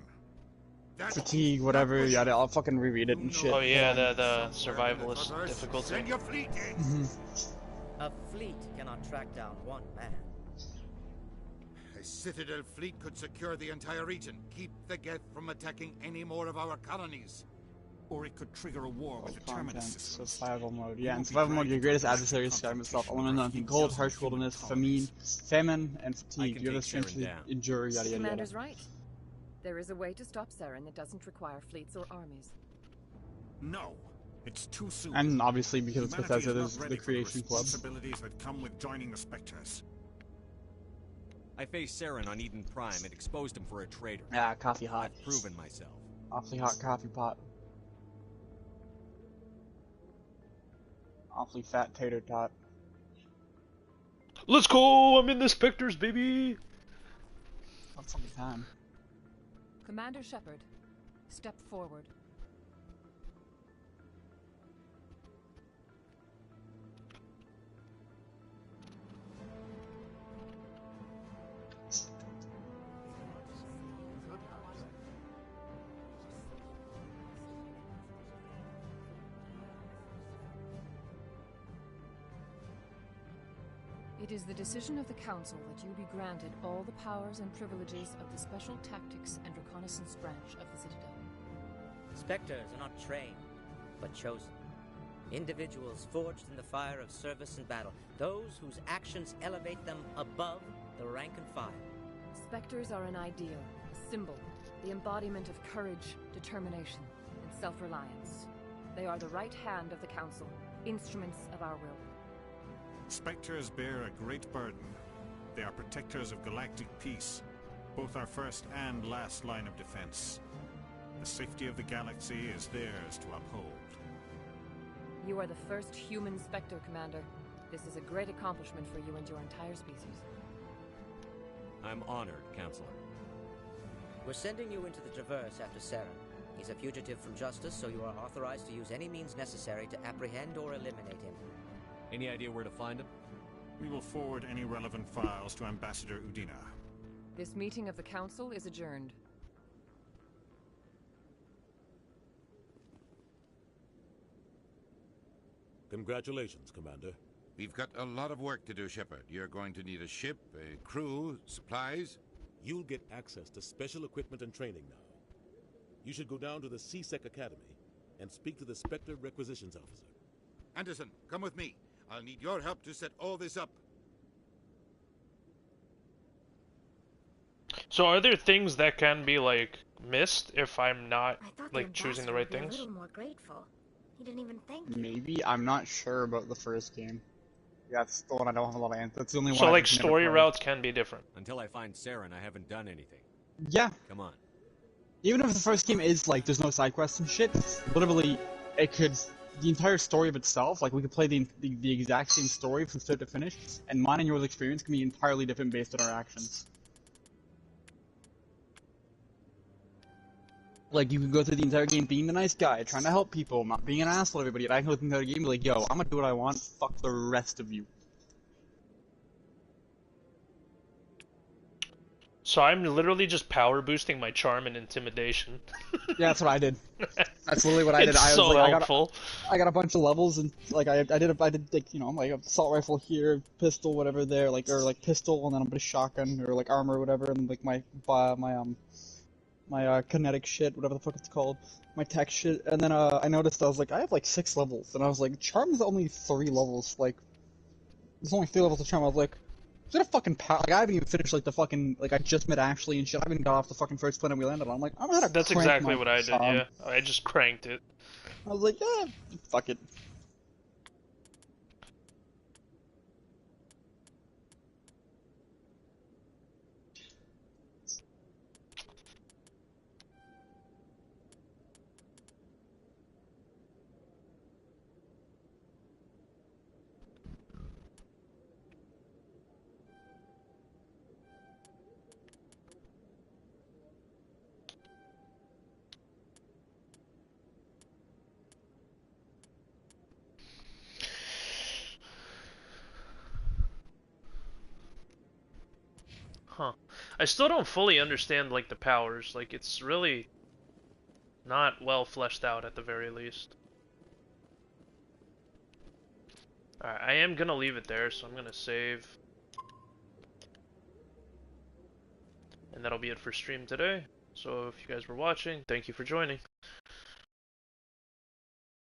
fatigue, whatever. Yeah, I'll fucking reread it and shit. Oh yeah, the survivalist difficulty. Send your fleet in. A fleet cannot track down one man. A Citadel fleet could secure the entire region, keep the Geth from attacking any more of our colonies. Or it could trigger a war with the terminus systems. Survival mode. Yeah, in survival mode, your greatest adversary is Skyrim itself. Element in cold, harsh wilderness, famine, and fatigue. You have the strength to endure, yada yada Commander's yada. right. There is a way to stop Saren that doesn't require fleets or armies. No, it's too soon. And obviously, because it's Humanity Bethesda, is there's not the ready for creation club. responsibilities that come with joining the Spectres. I faced Saren on Eden Prime and exposed him for a traitor. Yeah, coffee hot. I've proven myself. Awfully hot coffee pot. Awfully fat tater tot. Let's go! I'm in the Spectres, baby! That's some time. Commander Shepard, step forward. It is the decision of the Council that you be granted all the powers and privileges of the Special Tactics and Reconnaissance branch of the Citadel. Spectres are not trained, but chosen. Individuals forged in the fire of service and battle. Those whose actions elevate them above the rank and file. Spectres are an ideal, a symbol, the embodiment of courage, determination, and self-reliance. They are the right hand of the Council, instruments of our will. Spectres bear a great burden. They are protectors of galactic peace, both our first and last line of defense. The safety of the galaxy is theirs to uphold. You are the first human Spectre, Commander. This is a great accomplishment for you and your entire species. I'm honored, Counselor. We're sending you into the Traverse after Saren. He's a fugitive from justice, so you are authorized to use any means necessary to apprehend or eliminate him. Any idea where to find him? We will forward any relevant files to Ambassador Udina. This meeting of the Council is adjourned. Congratulations, Commander. We've got a lot of work to do, Shepard. You're going to need a ship, a crew, supplies. You'll get access to special equipment and training now. You should go down to the C-Sec Academy and speak to the Spectre Requisitions Officer. Anderson, come with me. I'll need your help to set all this up. So are there things that can be, like, missed if I'm not, like, choosing the right would be things? A little more grateful. He didn't even thank you. Maybe? I'm not sure about the first game. Yeah, that's the one I don't have a lot of answers. That's the only one. So, I like, can story play. routes can be different. Until I find Saren, I haven't done anything. Yeah. Come on. Even if the first game is, like, there's no side quests and shit, literally, it could... The entire story of itself, like, we could play the exact same story from start to finish, and mine and yours experience can be entirely different based on our actions. Like, you could go through the entire game being the nice guy, trying to help people, not being an asshole to everybody, and I can go through the entire game and be like, yo, I'm gonna do what I want, fuck the rest of you. So I'm literally just power boosting my charm and intimidation. Yeah, that's what I did. That's literally what I did. It's I was so like, helpful. I got a bunch of levels, and like I did like, you know, like assault rifle here, pistol, whatever there, like, or like pistol, and then a bit of shotgun or like armor or whatever, and like my kinetic shit, whatever the fuck it's called, my tech shit, and then I noticed I was like, I have like 6 levels, and I was like, charm is only 3 levels, like there's only 3 levels of charm. I was like, is it a fucking power? Like, I haven't even finished like the fucking, like, I just met Ashley and shit. I haven't even got off the fucking first planet we landed on. I'm like, I'm gonna That's crank exactly my what I did. charm. Yeah, I just cranked it. I was like, yeah, fuck it. Huh. I still don't fully understand, like, the powers. Like, it's really... Not well fleshed out at the very least. Alright, I am gonna leave it there, so I'm gonna save. And that'll be it for stream today. So if you guys were watching, thank you for joining.